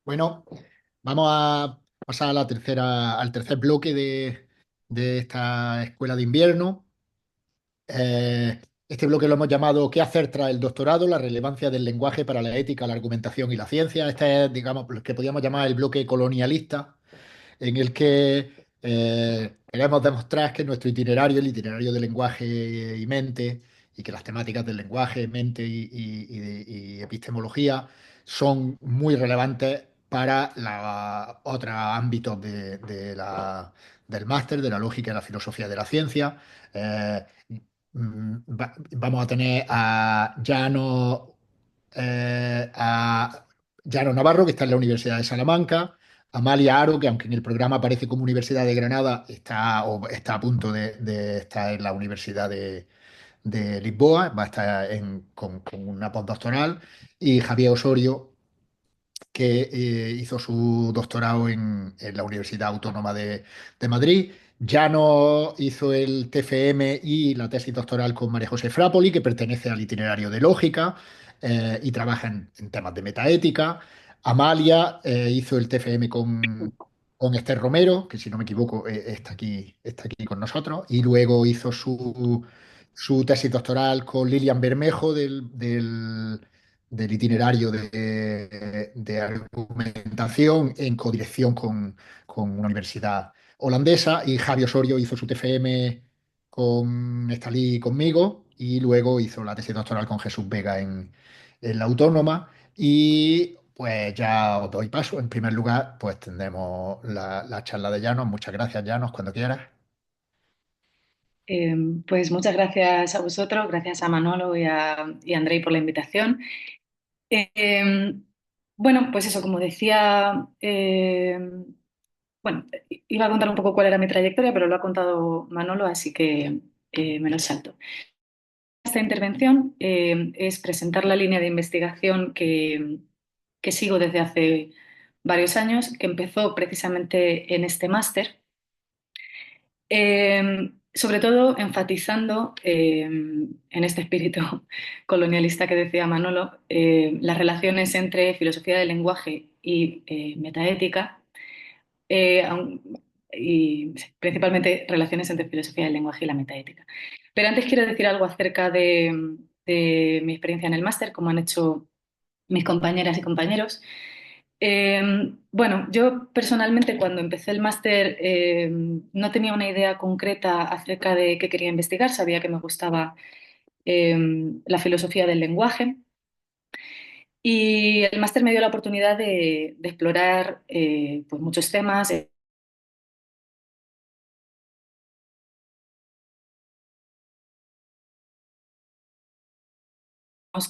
Bueno, vamos a pasar a al tercer bloque de esta escuela de invierno. Este bloque lo hemos llamado ¿Qué hacer tras el doctorado? La relevancia del lenguaje para la ética, la argumentación y la ciencia. Este es, digamos, lo que podríamos llamar el bloque colonialista, en el que queremos demostrar que nuestro itinerario, el itinerario de lenguaje y mente, y que las temáticas del lenguaje, mente y epistemología son muy relevantes para los otros ámbitos del máster, de la lógica y la filosofía de la ciencia. Eh, Vamos a tener a Llano Navarro, que está en la Universidad de Salamanca. Amalia Aro, que aunque en el programa aparece como Universidad de Granada, está a punto de estar en la Universidad de Lisboa, va a estar con una postdoctoral, y Javier Osorio, que hizo su doctorado en la Universidad Autónoma de Madrid. Llano hizo el TFM y la tesis doctoral con María José Frapoli, que pertenece al itinerario de lógica y trabaja en temas de metaética. Amalia hizo el TFM con Esther Romero, que si no me equivoco está aquí con nosotros, y luego hizo su tesis doctoral con Lilian Bermejo del itinerario de argumentación en codirección con una universidad holandesa, y Javi Osorio hizo su TFM con Estalí y conmigo, y luego hizo la tesis doctoral con Jesús Vega en la Autónoma. Y pues ya os doy paso. En primer lugar, pues tendremos la charla de Llanos. Muchas gracias, Llanos, cuando quieras. Eh, pues muchas gracias a vosotros, gracias a Manolo y a Andrei por la invitación. Eh, bueno, pues eso, como decía, bueno, iba a contar un poco cuál era mi trayectoria, pero lo ha contado Manolo, así que me lo salto. Esta intervención es presentar la línea de investigación que sigo desde hace varios años, que empezó precisamente en este máster. Sobre todo enfatizando en este espíritu colonialista que decía Manolo, las relaciones entre filosofía del lenguaje y metaética, aun- y principalmente relaciones entre filosofía del lenguaje y la metaética. Pero antes quiero decir algo acerca de mi experiencia en el máster, como han hecho mis compañeras y compañeros. Bueno, yo personalmente cuando empecé el máster no tenía una idea concreta acerca de qué quería investigar, sabía que me gustaba eh, la filosofía del lenguaje y el máster me dio la oportunidad de explorar pues muchos temas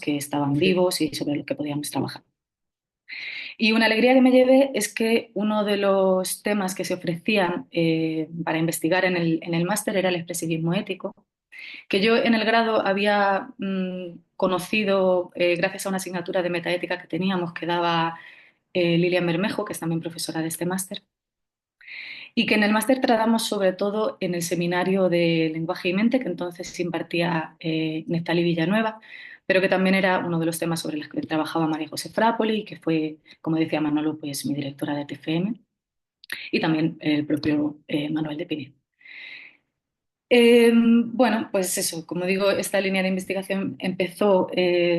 que estaban vivos y sobre los que podíamos trabajar. Y una alegría que me llevé es que uno de los temas que se ofrecían para investigar en el máster era el expresivismo ético, que yo en el grado había conocido gracias a una asignatura de metaética que teníamos que daba Lilian Bermejo, que es también profesora de este máster, y que en el máster tratamos sobre todo en el seminario de lenguaje y mente que entonces impartía Neftalí Villanueva, pero que también era uno de los temas sobre los que trabajaba María José Frapoli, que fue, como decía Manolo, pues mi directora de TFM, y también el propio Manuel de Pinedo. Bueno, pues eso, como digo, esta línea de investigación empezó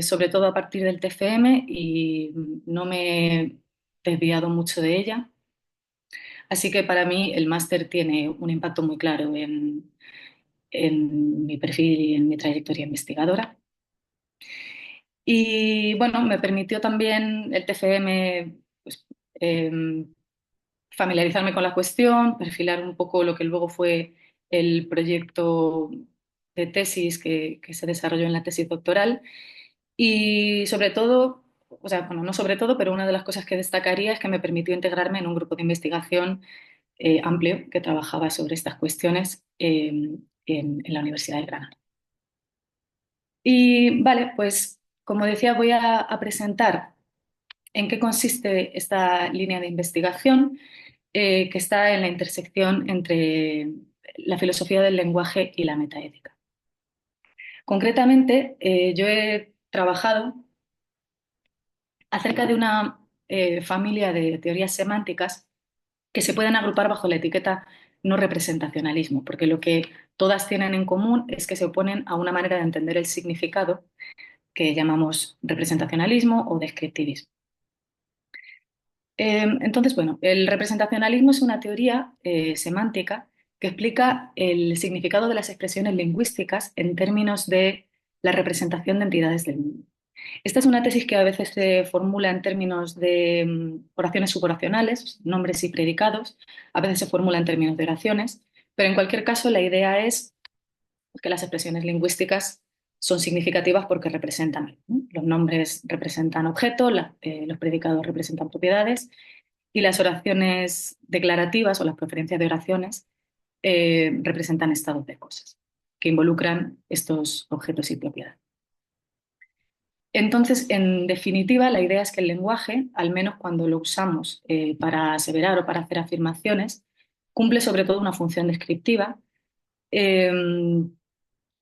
sobre todo a partir del TFM y no me he desviado mucho de ella. Así que para mí el máster tiene un impacto muy claro en mi perfil y en mi trayectoria investigadora. Y bueno, me permitió también el TFM pues, familiarizarme con la cuestión, perfilar un poco lo que luego fue el proyecto de tesis que se desarrolló en la tesis doctoral y sobre todo, o sea, bueno, no sobre todo, pero una de las cosas que destacaría es que me permitió integrarme en un grupo de investigación amplio que trabajaba sobre estas cuestiones en la Universidad de Granada. Y vale, pues como decía, voy a presentar en qué consiste esta línea de investigación que está en la intersección entre la filosofía del lenguaje y la metaética. Concretamente, yo he trabajado acerca de una familia de teorías semánticas que se pueden agrupar bajo la etiqueta no representacionalismo, porque lo que todas tienen en común es que se oponen a una manera de entender el significado que llamamos representacionalismo o descriptivismo. Entonces, bueno, el representacionalismo es una teoría semántica que explica el significado de las expresiones lingüísticas en términos de la representación de entidades del mundo. Esta es una tesis que a veces se formula en términos de oraciones suboracionales, nombres y predicados, a veces se formula en términos de oraciones, pero en cualquier caso la idea es que las expresiones lingüísticas son significativas porque representan algo, ¿no? Los nombres representan objetos, los predicados representan propiedades y las oraciones declarativas o las preferencias de oraciones representan estados de cosas que involucran estos objetos y propiedades. Entonces, en definitiva, la idea es que el lenguaje, al menos cuando lo usamos para aseverar o para hacer afirmaciones, cumple sobre todo una función descriptiva, eh,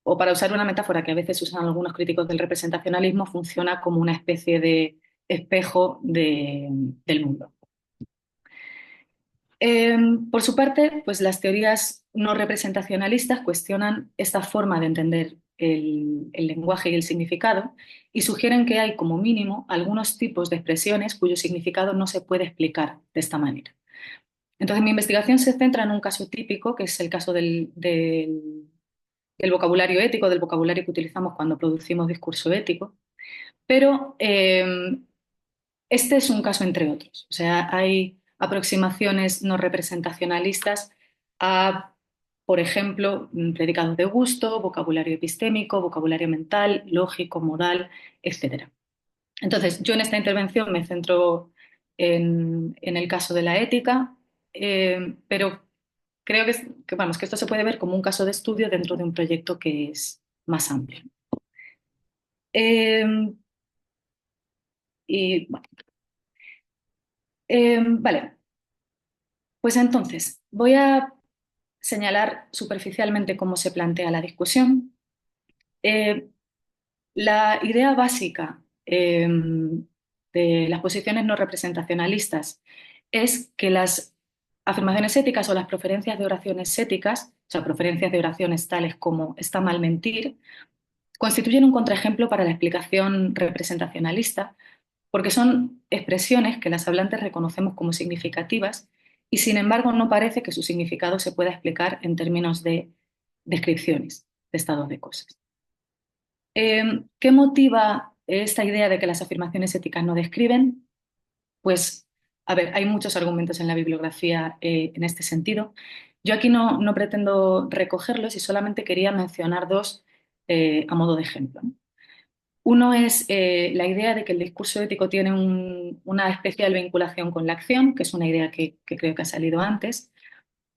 o para usar una metáfora que a veces usan algunos críticos del representacionalismo, funciona como una especie de espejo del mundo. Por su parte, pues las teorías no representacionalistas cuestionan esta forma de entender el lenguaje y el significado y sugieren que hay como mínimo algunos tipos de expresiones cuyo significado no se puede explicar de esta manera. Entonces, mi investigación se centra en un caso típico, que es el caso del vocabulario ético, del vocabulario que utilizamos cuando producimos discurso ético, pero este es un caso entre otros. O sea, hay aproximaciones no representacionalistas a, por ejemplo, predicados de gusto, vocabulario epistémico, vocabulario mental, lógico, modal, etcétera. Entonces, yo en esta intervención me centro en el caso de la ética, pero creo vamos, que esto se puede ver como un caso de estudio dentro de un proyecto que es más amplio. Eh, y bueno, vale, pues entonces voy a señalar superficialmente cómo se plantea la discusión. Eh, la idea básica de las posiciones no representacionalistas es que las afirmaciones éticas o las preferencias de oraciones éticas, o sea, preferencias de oraciones tales como está mal mentir, constituyen un contraejemplo para la explicación representacionalista porque son expresiones que las hablantes reconocemos como significativas y sin embargo no parece que su significado se pueda explicar en términos de descripciones de estados de cosas. ¿Qué motiva esta idea de que las afirmaciones éticas no describen? Pues, a ver, hay muchos argumentos en la bibliografía en este sentido. Yo aquí no pretendo recogerlos y solamente quería mencionar dos a modo de ejemplo, ¿no? Uno es la idea de que el discurso ético tiene una especial vinculación con la acción, que es una idea que creo que ha salido antes,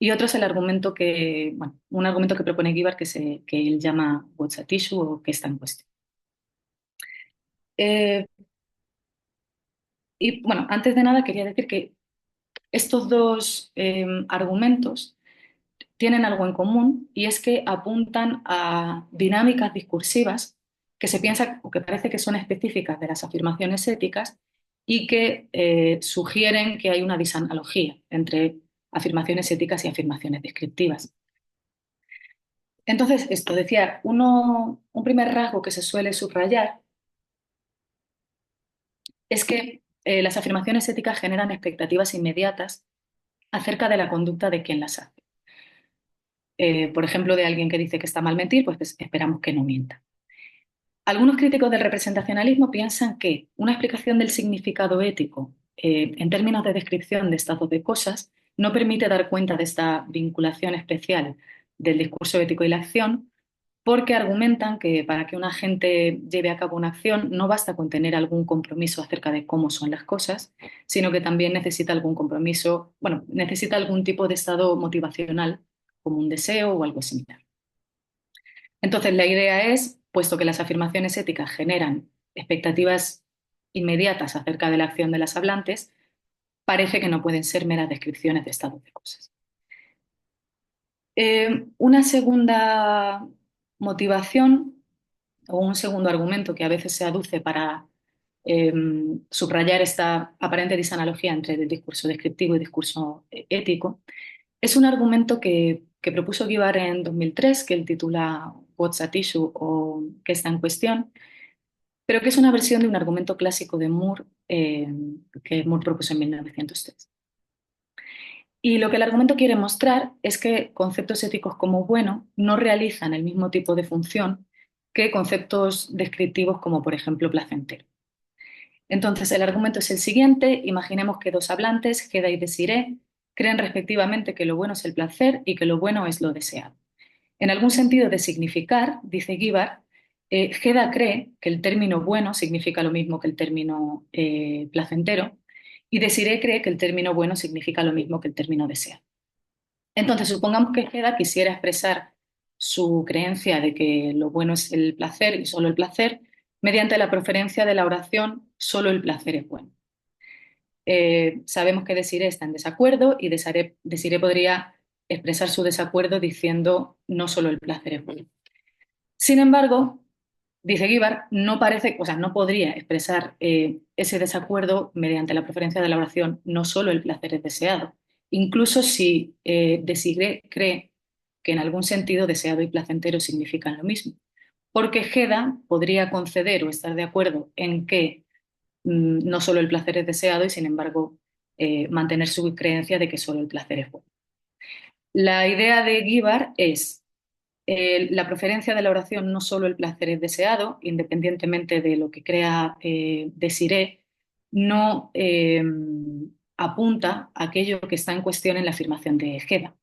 y otro es el argumento bueno, un argumento que propone Guibart que él llama what's at issue o que está en cuestión. Eh, y bueno, antes de nada quería decir que estos dos argumentos tienen algo en común y es que apuntan a dinámicas discursivas que se piensa o que parece que son específicas de las afirmaciones éticas y que sugieren que hay una disanalogía entre afirmaciones éticas y afirmaciones descriptivas. Entonces, esto decía, un primer rasgo que se suele subrayar es que las afirmaciones éticas generan expectativas inmediatas acerca de la conducta de quien las hace. Por ejemplo, de alguien que dice que está mal mentir, pues esperamos que no mienta. Algunos críticos del representacionalismo piensan que una explicación del significado ético en términos de descripción de estados de cosas no permite dar cuenta de esta vinculación especial del discurso ético y la acción, porque argumentan que para que un agente lleve a cabo una acción no basta con tener algún compromiso acerca de cómo son las cosas, sino que también necesita algún compromiso, bueno, necesita algún tipo de estado motivacional, como un deseo o algo similar. Entonces, la idea es, puesto que las afirmaciones éticas generan expectativas inmediatas acerca de la acción de las hablantes, parece que no pueden ser meras descripciones de estados de cosas. Una segunda motivación o un segundo argumento que a veces se aduce para subrayar esta aparente disanalogía entre el discurso descriptivo y discurso ético, es un argumento que propuso Guibar en 2003, que él titula What's at Issue o ¿Qué está en cuestión?, pero que es una versión de un argumento clásico de Moore que Moore propuso en 1903. Y lo que el argumento quiere mostrar es que conceptos éticos como bueno no realizan el mismo tipo de función que conceptos descriptivos como, por ejemplo, placentero. Entonces, el argumento es el siguiente. Imaginemos que dos hablantes, Geda y Desiré, creen respectivamente que lo bueno es el placer y que lo bueno es lo deseado. En algún sentido de significar, dice Guibar, Geda cree que el término bueno significa lo mismo que el término placentero y Desiré cree que el término bueno significa lo mismo que el término deseado. Entonces, supongamos que Geda quisiera expresar su creencia de que lo bueno es el placer y solo el placer mediante la proferencia de la oración solo el placer es bueno. Sabemos que Desiré está en desacuerdo y Desiré podría expresar su desacuerdo diciendo no solo el placer es bueno. Sin embargo, dice Guibar, no parece, o sea, no podría expresar ese desacuerdo mediante la preferencia de la oración no solo el placer es deseado, incluso si Desiré cree que en algún sentido deseado y placentero significan lo mismo, porque Geda podría conceder o estar de acuerdo en que no solo el placer es deseado y sin embargo mantener su creencia de que solo el placer es bueno. La idea de Guibar es la preferencia de la oración no solo el placer es deseado, independientemente de lo que crea Desiré, no apunta a aquello que está en cuestión en la afirmación de Geda,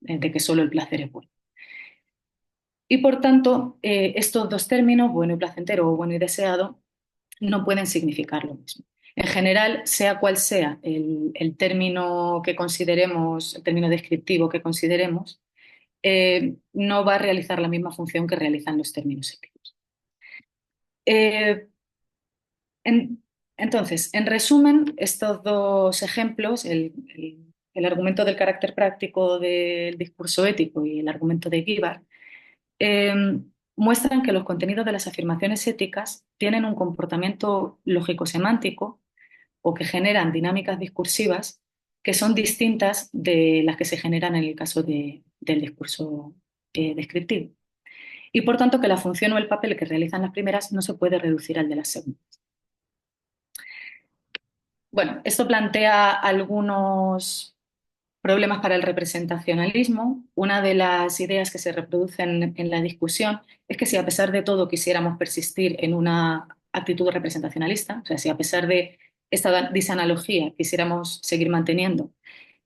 de que solo el placer es bueno. Y por tanto, estos dos términos, bueno y placentero o bueno y deseado, no pueden significar lo mismo. En general, sea cual sea el término que consideremos, el término descriptivo que consideremos, no va a realizar la misma función que realizan los términos éticos. Eh, en- entonces, en resumen, estos dos ejemplos, el argumento del carácter práctico del discurso ético y el argumento de Guibar, eh, muestran que los contenidos de las afirmaciones éticas tienen un comportamiento lógico-semántico o que generan dinámicas discursivas que son distintas de las que se generan en el caso del discurso descriptivo. Y por tanto que la función o el papel que realizan las primeras no se puede reducir al de las segundas. Bueno, esto plantea algunos problemas para el representacionalismo. Una de las ideas que se reproducen en la discusión es que si a pesar de todo quisiéramos persistir en una actitud representacionalista, o sea, si a pesar de esta disanalogía quisiéramos seguir manteniendo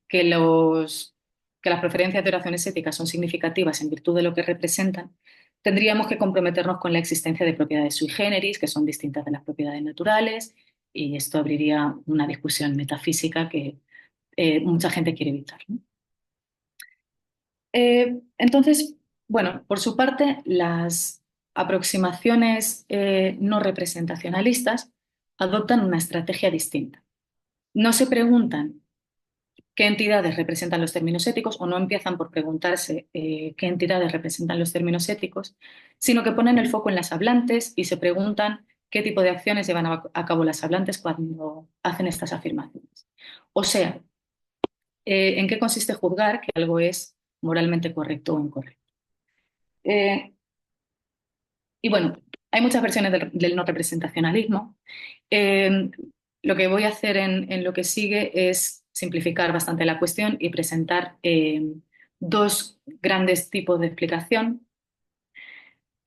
que, que las preferencias de oraciones éticas son significativas en virtud de lo que representan, tendríamos que comprometernos con la existencia de propiedades sui generis, que son distintas de las propiedades naturales, y esto abriría una discusión metafísica que mucha gente quiere evitar, ¿no? Entonces, bueno, por su parte, las aproximaciones no representacionalistas adoptan una estrategia distinta. No se preguntan qué entidades representan los términos éticos o no empiezan por preguntarse qué entidades representan los términos éticos, sino que ponen el foco en las hablantes y se preguntan qué tipo de acciones llevan a cabo las hablantes cuando hacen estas afirmaciones. O sea, en qué consiste juzgar que algo es moralmente correcto o incorrecto. Eh, y bueno, hay muchas versiones del no representacionalismo. Eh, lo que voy a hacer en lo que sigue es simplificar bastante la cuestión y presentar dos grandes tipos de explicación.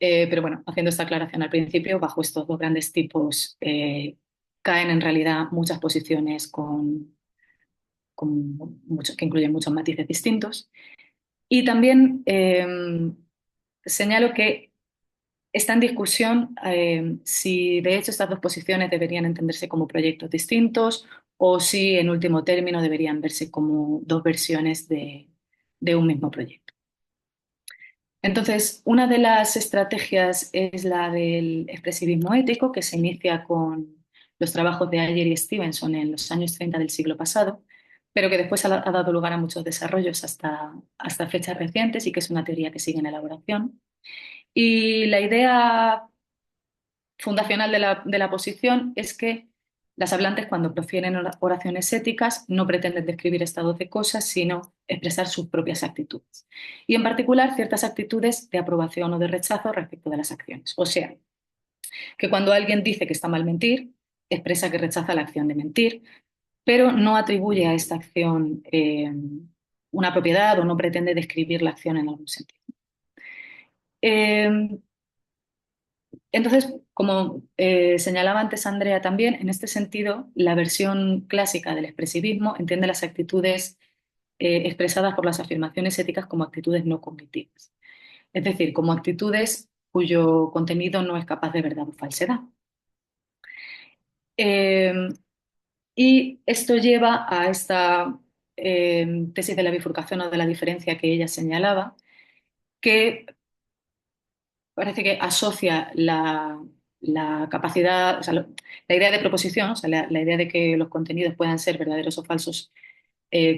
Pero bueno, haciendo esta aclaración al principio, bajo estos dos grandes tipos caen en realidad muchas posiciones que incluyen muchos matices distintos. Y también señalo que está en discusión si de hecho estas dos posiciones deberían entenderse como proyectos distintos o si en último término deberían verse como dos versiones de un mismo proyecto. Entonces, una de las estrategias es la del expresivismo ético, que se inicia con los trabajos de Ayer y Stevenson en los años 30 del siglo pasado, pero que después ha dado lugar a muchos desarrollos hasta fechas recientes y que es una teoría que sigue en elaboración. Y la idea fundacional de la posición es que las hablantes, cuando profieren oraciones éticas, no pretenden describir estados de cosas, sino expresar sus propias actitudes. Y en particular, ciertas actitudes de aprobación o de rechazo respecto de las acciones. O sea, que cuando alguien dice que está mal mentir, expresa que rechaza la acción de mentir, pero no atribuye a esta acción una propiedad o no pretende describir la acción en algún sentido. Eh, entonces, como señalaba antes Andrea también, en este sentido, la versión clásica del expresivismo entiende las actitudes expresadas por las afirmaciones éticas como actitudes no cognitivas, es decir, como actitudes cuyo contenido no es capaz de verdad o falsedad. Eh, y esto lleva a esta tesis de la bifurcación o de la diferencia que ella señalaba, que parece que asocia la capacidad, o sea, la idea de proposición, o sea, la idea de que los contenidos puedan ser verdaderos o falsos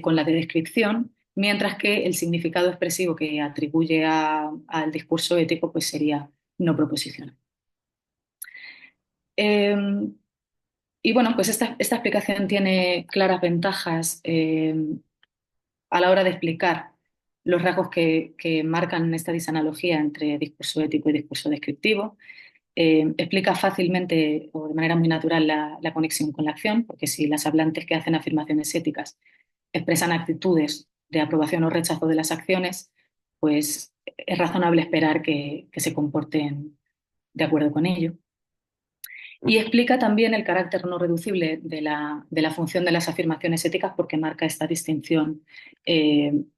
con la de descripción, mientras que el significado expresivo que atribuye al discurso ético pues sería no proposicional. Eh, y bueno, pues esta explicación tiene claras ventajas a la hora de explicar los rasgos que marcan esta disanalogía entre discurso ético y discurso descriptivo. Explica fácilmente o de manera muy natural la conexión con la acción, porque si las hablantes que hacen afirmaciones éticas expresan actitudes de aprobación o rechazo de las acciones, pues es razonable esperar que se comporten de acuerdo con ello. Y explica también el carácter no reducible de la función de las afirmaciones éticas porque marca esta distinción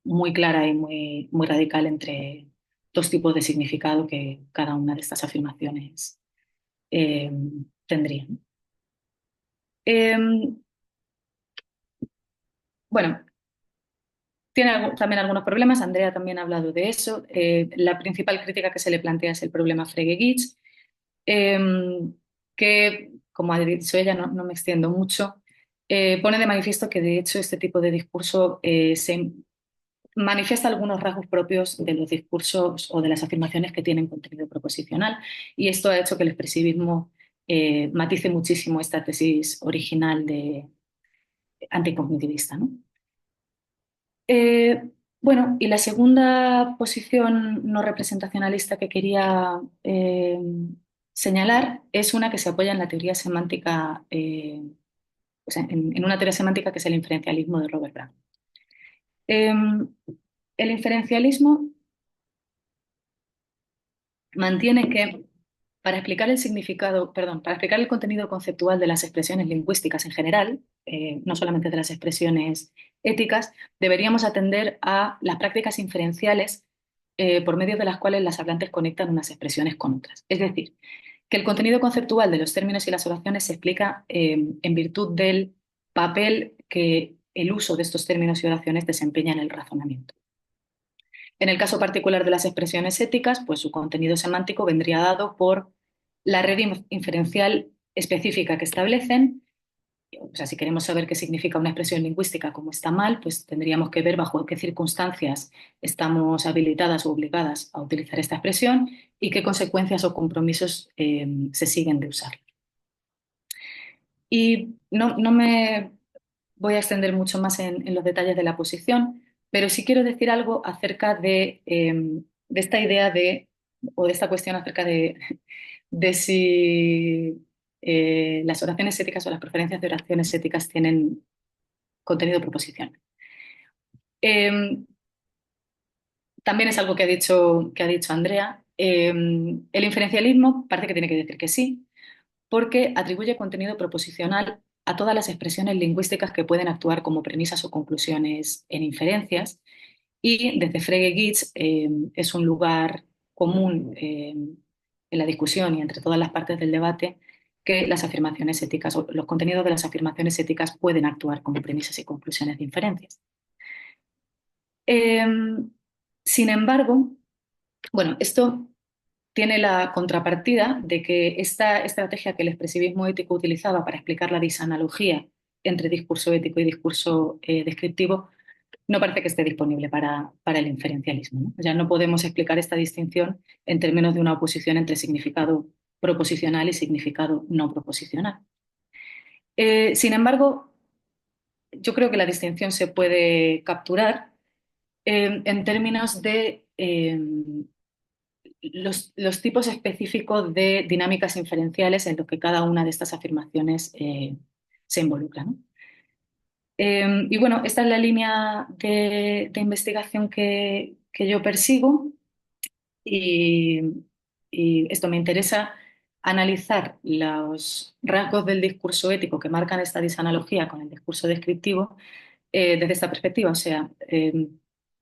muy clara y muy radical entre dos tipos de significado que cada una de estas afirmaciones eh, tendría. Eh, bueno, tiene también algunos problemas, Andrea también ha hablado de eso. La principal crítica que se le plantea es el problema Frege-Gitz, eh, que, como ha dicho ella, no me extiendo mucho, pone de manifiesto que de hecho este tipo de discurso se manifiesta algunos rasgos propios de los discursos o de las afirmaciones que tienen contenido proposicional y esto ha hecho que el expresivismo matice muchísimo esta tesis original de anticognitivista, ¿no? Eh, bueno, y la segunda posición no representacionalista que quería señalar es una que se apoya en la teoría semántica, o sea, en una teoría semántica que es el inferencialismo de Robert Brown. El inferencialismo mantiene que para explicar el significado, perdón, para explicar el contenido conceptual de las expresiones lingüísticas en general, no solamente de las expresiones éticas, deberíamos atender a las prácticas inferenciales por medio de las cuales las hablantes conectan unas expresiones con otras. Es decir, que el contenido conceptual de los términos y las oraciones se explica en virtud del papel que el uso de estos términos y oraciones desempeña en el razonamiento. En el caso particular de las expresiones éticas, pues su contenido semántico vendría dado por la red inferencial específica que establecen. O sea, si queremos saber qué significa una expresión lingüística como está mal, pues tendríamos que ver bajo qué circunstancias estamos habilitadas o obligadas a utilizar esta expresión y qué consecuencias o compromisos se siguen de usar. Y no me voy a extender mucho más en los detalles de la posición, pero sí quiero decir algo acerca de esta idea o de esta cuestión acerca de si las oraciones éticas o las preferencias de oraciones éticas tienen contenido proposicional. También es algo que ha dicho Andrea. El inferencialismo parece que tiene que decir que sí, porque atribuye contenido proposicional a todas las expresiones lingüísticas que pueden actuar como premisas o conclusiones en inferencias. Y desde Frege-Gitz es un lugar común en la discusión y entre todas las partes del debate que las afirmaciones éticas o los contenidos de las afirmaciones éticas pueden actuar como premisas y conclusiones de inferencias. Eh, Sin embargo, bueno, esto tiene la contrapartida de que esta estrategia que el expresivismo ético utilizaba para explicar la disanalogía entre discurso ético y discurso descriptivo no parece que esté disponible para el inferencialismo, ¿no? Ya no podemos explicar esta distinción en términos de una oposición entre significado proposicional y significado no proposicional. Sin embargo, yo creo que la distinción se puede capturar en términos de los tipos específicos de dinámicas inferenciales en los que cada una de estas afirmaciones se involucra, ¿no? Y bueno, esta es la línea de investigación que yo persigo y, y esto me interesa analizar los rasgos del discurso ético que marcan esta disanalogía con el discurso descriptivo desde esta perspectiva, o sea,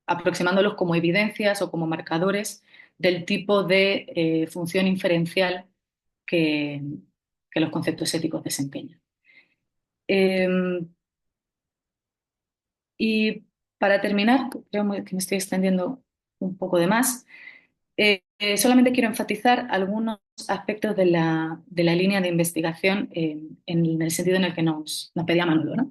aproximándolos como evidencias o como marcadores del tipo de función inferencial que, que los conceptos éticos desempeñan. Eh, y para terminar, creo que me estoy extendiendo un poco de más, solamente quiero enfatizar algunos aspectos de la línea de investigación en el sentido en el que nos pedía Manolo, ¿no?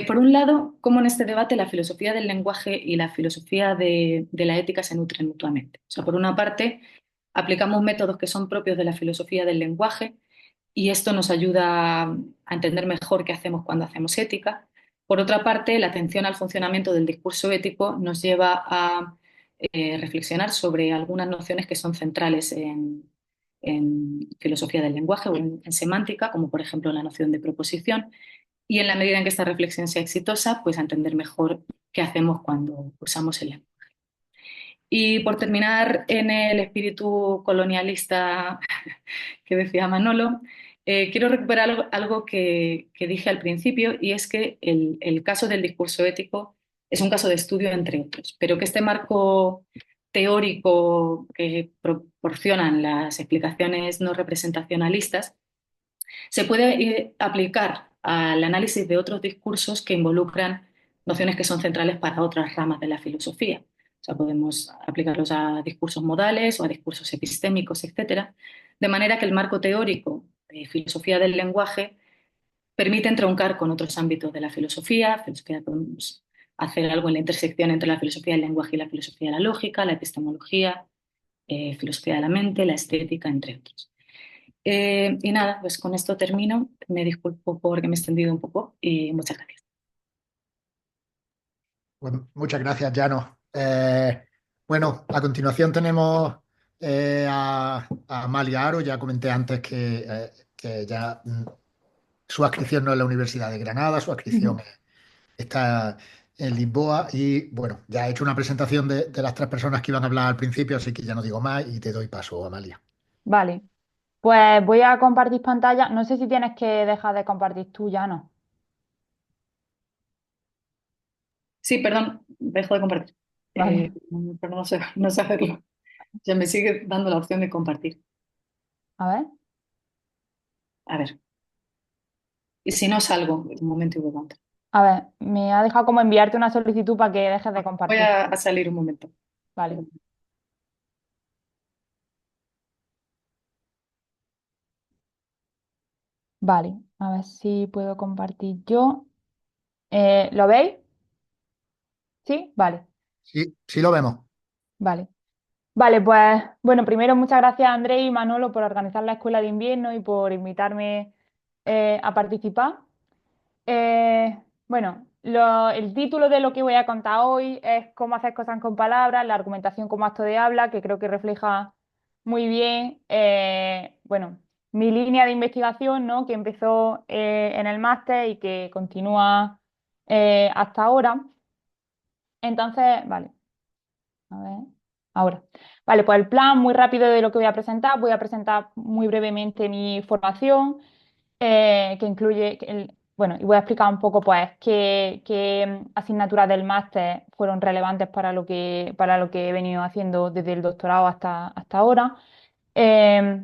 Por un lado, cómo en este debate la filosofía del lenguaje y la filosofía de la ética se nutren mutuamente. O sea, por una parte, aplicamos métodos que son propios de la filosofía del lenguaje y esto nos ayuda a entender mejor qué hacemos cuando hacemos ética. Por otra parte, la atención al funcionamiento del discurso ético nos lleva a reflexionar sobre algunas nociones que son centrales en filosofía del lenguaje o en semántica, como por ejemplo la noción de proposición, y en la medida en que esta reflexión sea exitosa, pues a entender mejor qué hacemos cuando usamos el lenguaje. Y por terminar en el espíritu colonialista que decía Manolo, quiero recuperar algo que dije al principio y es que el caso del discurso ético es un caso de estudio entre otros, pero que este marco teórico que proporcionan las explicaciones no representacionalistas se puede aplicar al análisis de otros discursos que involucran nociones que son centrales para otras ramas de la filosofía. O sea, podemos aplicarlos a discursos modales o a discursos epistémicos, etcétera, de manera que el marco teórico de filosofía del lenguaje permite entroncar con otros ámbitos de la filosofía. Podemos hacer algo en la intersección entre la filosofía del lenguaje y la filosofía de la lógica, la epistemología, filosofía de la mente, la estética, entre otros. Y nada, pues con esto termino. Me disculpo porque me he extendido un poco y muchas gracias. Bueno, muchas gracias, Llano. Bueno, a continuación tenemos a Amalia Aro. Ya comenté antes que ya su adscripción no es la Universidad de Granada, su adscripción está en Lisboa. Y bueno, ya he hecho una presentación de las tres personas que iban a hablar al principio, así que ya no digo más y te doy paso, Amalia. Vale, pues voy a compartir pantalla. No sé si tienes que dejar de compartir tú ya, ¿no? Sí, perdón, dejo de compartir. Vale, Pero no sé hacerlo. O sea, me sigue dando la opción de compartir. a ver. A ver, y si no salgo, un momento y vuelvo a entrar. A ver, me ha dejado como enviarte una solicitud para que dejes de Voy compartir. a salir un momento. Vale, vale. A ver si puedo compartir yo. ¿Lo veis? ¿Sí? Vale, Sí, sí lo vemos. vale. Vale, pues bueno, primero muchas gracias a Andrés y Manolo por organizar la escuela de invierno y por invitarme a participar. Bueno, el título de lo que voy a contar hoy es cómo hacer cosas con palabras, la argumentación como acto de habla, que creo que refleja muy bien, bueno, mi línea de investigación, ¿no? Que empezó en el máster y que continúa hasta ahora. Entonces, vale, a ver, ahora. Vale, pues el plan muy rápido de lo que voy a presentar muy brevemente mi formación que incluye, bueno, y voy a explicar un poco, pues, qué asignaturas del máster fueron relevantes para lo que he venido haciendo desde el doctorado hasta ahora. Eh,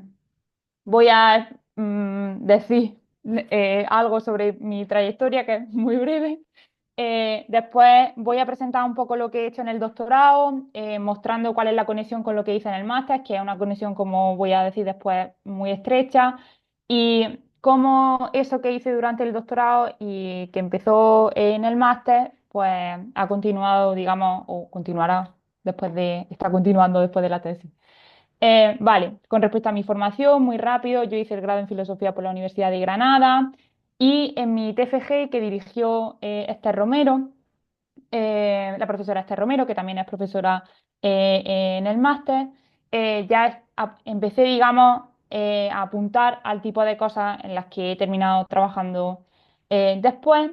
Voy a decir algo sobre mi trayectoria, que es muy breve. Después voy a presentar un poco lo que he hecho en el doctorado, mostrando cuál es la conexión con lo que hice en el máster, que es una conexión, como voy a decir después, muy estrecha, y cómo eso que hice durante el doctorado y que empezó en el máster, pues ha continuado, digamos, o continuará está continuando después de la tesis. Vale, con respecto a mi formación, muy rápido, yo hice el grado en Filosofía por la Universidad de Granada y en mi TFG que dirigió Esther Romero, la profesora Esther Romero, que también es profesora en el máster, empecé, digamos, a apuntar al tipo de cosas en las que he terminado trabajando después.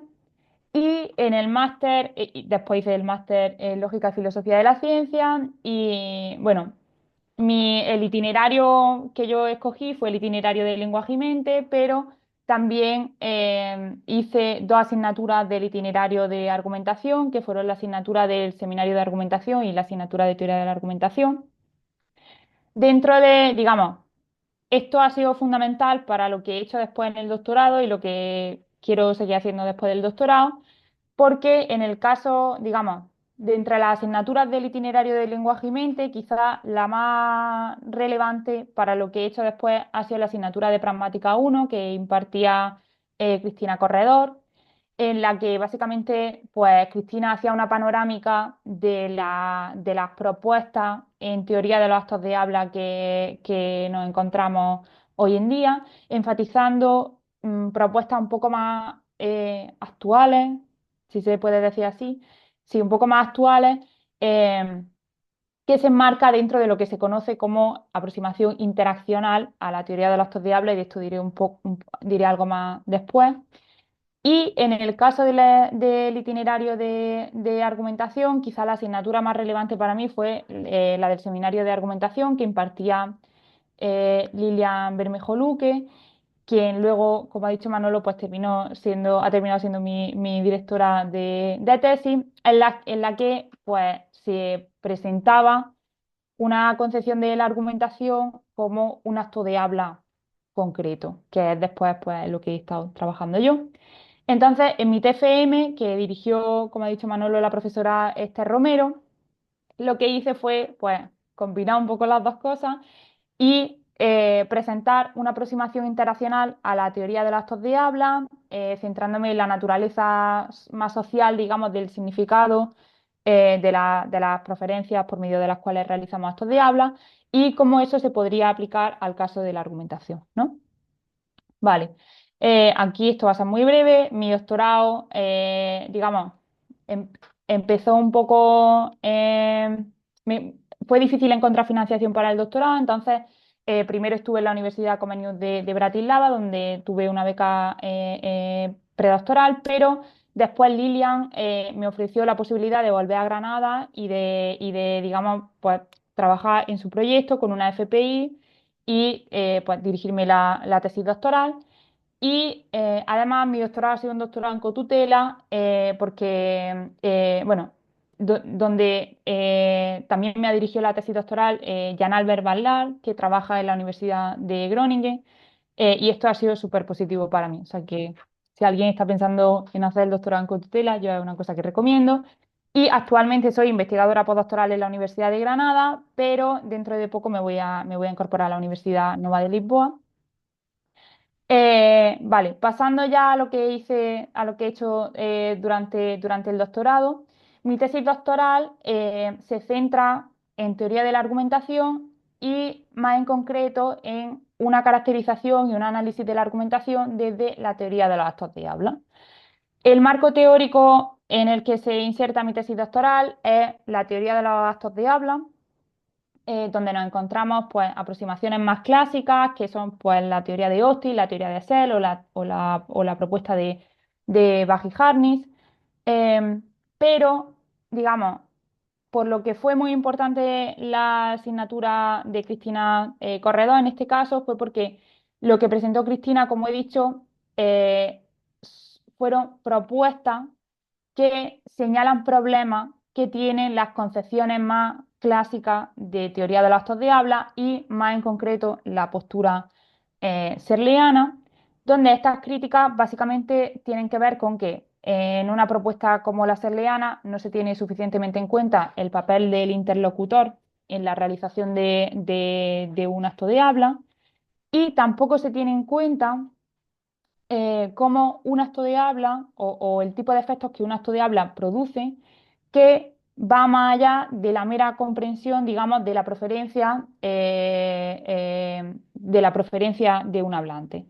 Y en el máster, y después hice el máster en Lógica y Filosofía de la Ciencia y bueno. El itinerario que yo escogí fue el itinerario de lenguaje y mente, pero también hice dos asignaturas del itinerario de argumentación, que fueron la asignatura del seminario de argumentación y la asignatura de teoría de la argumentación. Dentro de, digamos, esto ha sido fundamental para lo que he hecho después en el doctorado y lo que quiero seguir haciendo después del doctorado, porque en el caso, digamos, de entre las asignaturas del itinerario de lenguaje y mente, quizá la más relevante para lo que he hecho después ha sido la asignatura de pragmática 1 que impartía Cristina Corredor, en la que básicamente pues Cristina hacía una panorámica de las propuestas en teoría de los actos de habla que nos encontramos hoy en día, enfatizando propuestas un poco más actuales, si se puede decir así, sí, un poco más actuales, eh, que se enmarca dentro de lo que se conoce como aproximación interaccional a la teoría de los actos de habla, y de esto diré diré algo más después. Y en el caso del itinerario de argumentación, quizá la asignatura más relevante para mí fue la del seminario de argumentación que impartía Lilian Bermejo Luque, quien luego, como ha dicho Manolo, pues ha terminado siendo mi directora de tesis, en la que pues, se presentaba una concepción de la argumentación como un acto de habla concreto, que es después pues, lo que he estado trabajando yo. Entonces, en mi TFM, que dirigió, como ha dicho Manolo, la profesora Esther Romero, lo que hice fue pues, combinar un poco las dos cosas y presentar una aproximación interaccional a la teoría de los actos de habla, centrándome en la naturaleza más social, digamos, del significado de las proferencias por medio de las cuales realizamos actos de habla y cómo eso se podría aplicar al caso de la argumentación, ¿no? Vale. Aquí esto va a ser muy breve. Mi doctorado, digamos, em- empezó un poco... fue difícil encontrar financiación para el doctorado, entonces primero estuve en la Universidad Comenius de Bratislava, donde tuve una beca predoctoral, pero después Lilian me ofreció la posibilidad de volver a Granada digamos, pues, trabajar en su proyecto con una FPI y pues, dirigirme la tesis doctoral. Y además mi doctorado ha sido un doctorado en cotutela porque, bueno, donde también me ha dirigido la tesis doctoral Jan Albert Van Laar, que trabaja en la Universidad de Groningen, y esto ha sido súper positivo para mí. O sea que si alguien está pensando en hacer el doctorado en cotutela, yo es una cosa que recomiendo. Y actualmente soy investigadora postdoctoral en la Universidad de Granada, pero dentro de poco me voy a incorporar a la Universidad Nova de Lisboa. Vale, pasando ya a lo que hice, a lo que he hecho durante el doctorado, mi tesis doctoral se centra en teoría de la argumentación y más en concreto en una caracterización y un análisis de la argumentación desde la teoría de los actos de habla. El marco teórico en el que se inserta mi tesis doctoral es la teoría de los actos de habla, donde nos encontramos pues, aproximaciones más clásicas, que son pues, la teoría de Austin, la teoría de Searle o la propuesta de Baggy-Harness. Pero, digamos, por lo que fue muy importante la asignatura de Cristina Corredor en este caso, fue porque lo que presentó Cristina, como he dicho, eh, fueron propuestas que señalan problemas que tienen las concepciones más clásicas de teoría de los actos de habla y más en concreto la postura serleana, donde estas críticas básicamente tienen que ver con que en una propuesta como la serleana no se tiene suficientemente en cuenta el papel del interlocutor en la realización de un acto de habla y tampoco se tiene en cuenta cómo un acto de habla o el tipo de efectos que un acto de habla produce, que va más allá de la mera comprensión, digamos, de la preferencia de un hablante.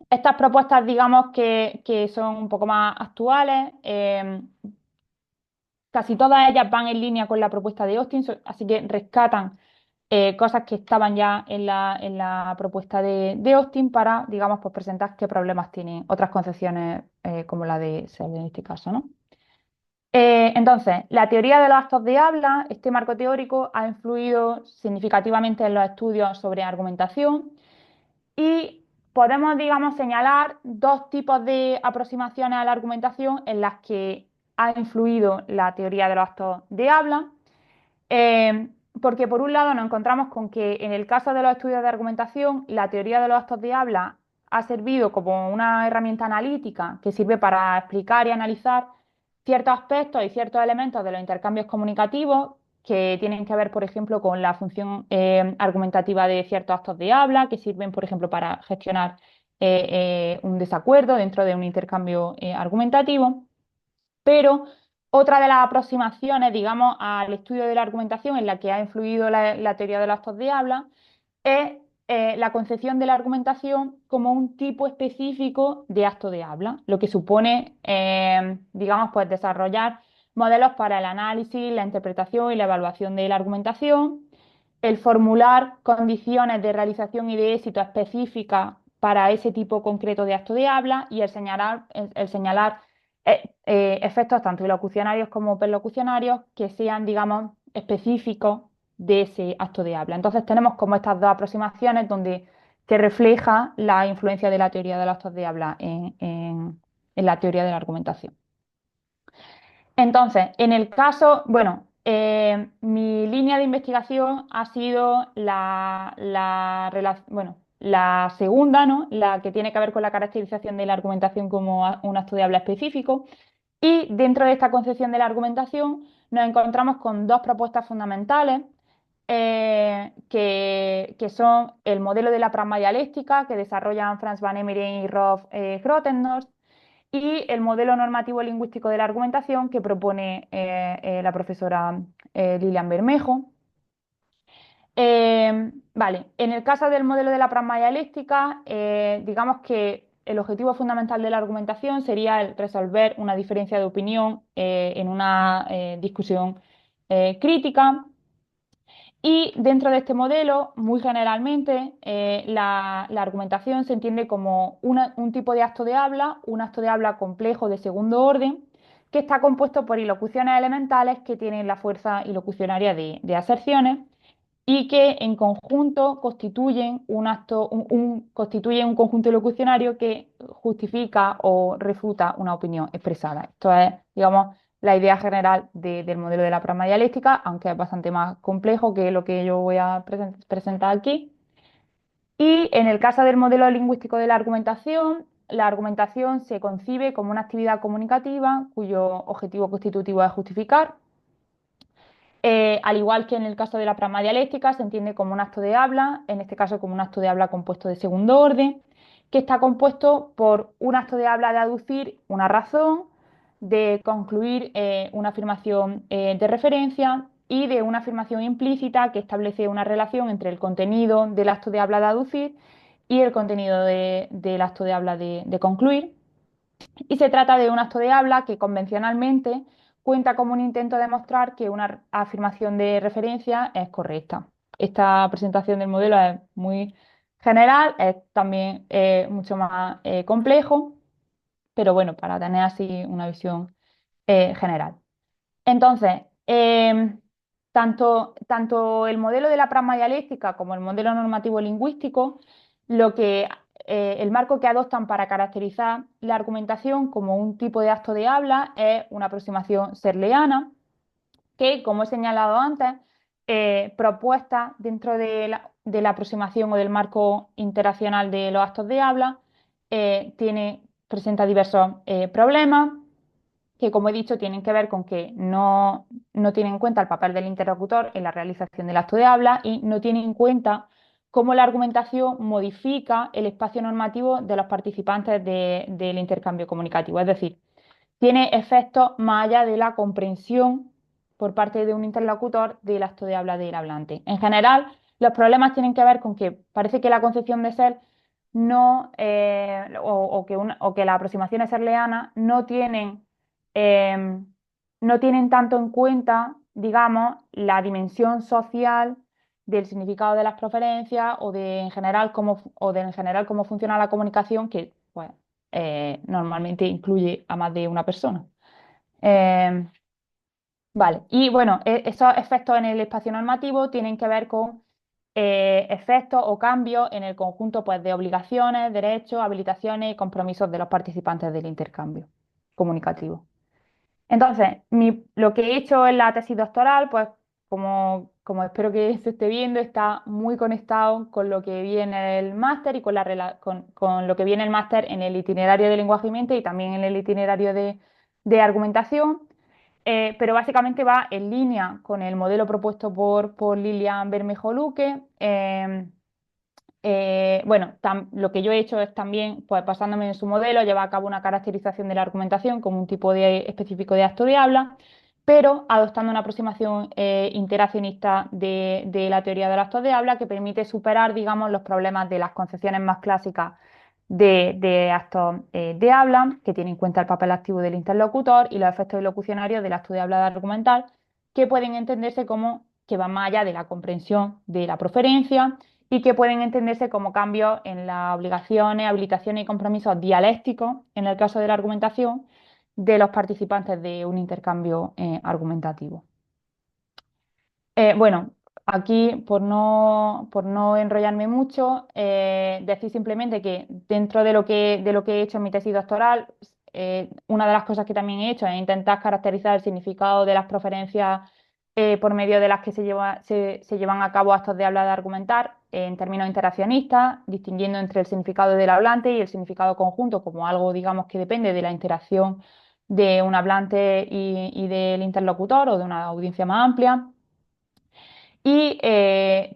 Estas propuestas, digamos, que son un poco más actuales, casi todas ellas van en línea con la propuesta de Austin, así que rescatan cosas que estaban ya en la propuesta de Austin para, digamos, pues presentar qué problemas tienen otras concepciones como la de Searle en este caso, ¿no? Entonces, la teoría de los actos de habla, este marco teórico, ha influido significativamente en los estudios sobre argumentación y podemos, digamos, señalar dos tipos de aproximaciones a la argumentación en las que ha influido la teoría de los actos de habla. Eh, Porque por un lado nos encontramos con que en el caso de los estudios de argumentación, la teoría de los actos de habla ha servido como una herramienta analítica que sirve para explicar y analizar ciertos aspectos y ciertos elementos de los intercambios comunicativos que tienen que ver, por ejemplo, con la función argumentativa de ciertos actos de habla, que sirven, por ejemplo, para gestionar un desacuerdo dentro de un intercambio argumentativo. Pero otra de las aproximaciones, digamos, al estudio de la argumentación en la que ha influido la teoría de los actos de habla es la concepción de la argumentación como un tipo específico de acto de habla, lo que supone, digamos, pues desarrollar modelos para el análisis, la interpretación y la evaluación de la argumentación, el formular condiciones de realización y de éxito específicas para ese tipo concreto de acto de habla y el señalar efectos tanto locucionarios como perlocucionarios que sean, digamos, específicos de ese acto de habla. Entonces tenemos como estas dos aproximaciones donde se refleja la influencia de la teoría de los actos de habla en la teoría de la argumentación. Entonces, en el caso, bueno, mi línea de investigación ha sido la segunda, ¿no? La que tiene que ver con la caracterización de la argumentación como un acto de habla específico. Y dentro de esta concepción de la argumentación nos encontramos con dos propuestas fundamentales que son el modelo de la pragma dialéctica que desarrollan Franz van Emeren y Rolf Grothendorst y el modelo normativo lingüístico de la argumentación que propone la profesora Lilian Bermejo. Vale, en el caso del modelo de la pragma dialéctica, digamos que el objetivo fundamental de la argumentación sería el resolver una diferencia de opinión en una discusión crítica. Y dentro de este modelo, muy generalmente, la argumentación se entiende como un tipo de acto de habla, un acto de habla complejo de segundo orden, que está compuesto por ilocuciones elementales que tienen la fuerza ilocucionaria de aserciones y que en conjunto constituyen constituyen un conjunto ilocucionario que justifica o refuta una opinión expresada. Esto es, digamos, la idea general del modelo de la pragma dialéctica, aunque es bastante más complejo que lo que yo voy a presentar aquí. Y en el caso del modelo lingüístico de la argumentación se concibe como una actividad comunicativa cuyo objetivo constitutivo es justificar. Al igual que en el caso de la pragma dialéctica, se entiende como un acto de habla, en este caso como un acto de habla compuesto de segundo orden, que está compuesto por un acto de habla de aducir una razón, de concluir una afirmación de referencia y de una afirmación implícita que establece una relación entre el contenido del acto de habla de aducir y el contenido del acto de habla de concluir. Y se trata de un acto de habla que convencionalmente cuenta como un intento de demostrar que una afirmación de referencia es correcta. Esta presentación del modelo es muy general, es también mucho más complejo, pero bueno, para tener así una visión general. Entonces, tanto el modelo de la pragma dialéctica como el modelo normativo lingüístico, el marco que adoptan para caracterizar la argumentación como un tipo de acto de habla es una aproximación searleana, que, como he señalado antes, propuesta dentro de la aproximación o del marco interaccional de los actos de habla, presenta diversos problemas que, como he dicho, tienen que ver con que no tienen en cuenta el papel del interlocutor en la realización del acto de habla y no tienen en cuenta cómo la argumentación modifica el espacio normativo de los participantes del intercambio comunicativo. Es decir, tiene efectos más allá de la comprensión por parte de un interlocutor del acto de habla del hablante. En general, los problemas tienen que ver con que parece que la concepción de ser no, o que las aproximaciones serleanas no tienen tanto en cuenta, digamos, la dimensión social del significado de las preferencias o de en general cómo funciona la comunicación, que pues, normalmente incluye a más de una persona. Eh, vale, y bueno, esos efectos en el espacio normativo tienen que ver con efectos o cambios en el conjunto pues, de obligaciones, derechos, habilitaciones y compromisos de los participantes del intercambio comunicativo. Entonces, lo que he hecho en la tesis doctoral, pues como espero que se esté viendo, está muy conectado con lo que viene el máster y con lo que viene el máster en el itinerario de lenguaje y mente y también en el itinerario de argumentación. Pero básicamente va en línea con el modelo propuesto por Lilian Bermejo Luque. Bueno, lo que yo he hecho es también, pues basándome en su modelo, llevar a cabo una caracterización de la argumentación como un tipo específico de acto de habla, pero adoptando una aproximación interaccionista de la teoría del acto de habla que permite superar, digamos, los problemas de las concepciones más clásicas de actos de habla, que tiene en cuenta el papel activo del interlocutor y los efectos ilocucionarios del acto de habla de argumental, que pueden entenderse como que van más allá de la comprensión de la proferencia y que pueden entenderse como cambios en las obligaciones, habilitaciones y compromisos dialécticos, en el caso de la argumentación, de los participantes de un intercambio argumentativo. Bueno, aquí, por no enrollarme mucho, decir simplemente que dentro de lo que he hecho en mi tesis doctoral, una de las cosas que también he hecho es intentar caracterizar el significado de las preferencias por medio de las que se llevan a cabo actos de habla de argumentar en términos interaccionistas, distinguiendo entre el significado del hablante y el significado conjunto como algo, digamos, que depende de la interacción de un hablante y del interlocutor o de una audiencia más amplia. Y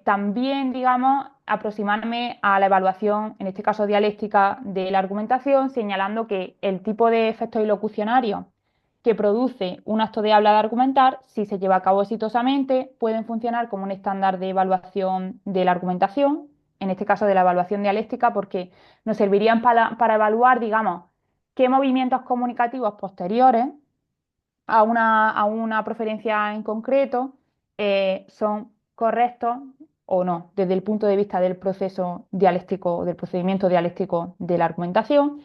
también, digamos, aproximarme a la evaluación, en este caso dialéctica, de la argumentación, señalando que el tipo de efectos ilocucionarios que produce un acto de habla de argumentar, si se lleva a cabo exitosamente, pueden funcionar como un estándar de evaluación de la argumentación, en este caso de la evaluación dialéctica, porque nos servirían para evaluar, digamos, qué movimientos comunicativos posteriores a una preferencia en concreto son correctos o no, desde el punto de vista del proceso dialéctico, del procedimiento dialéctico de la argumentación.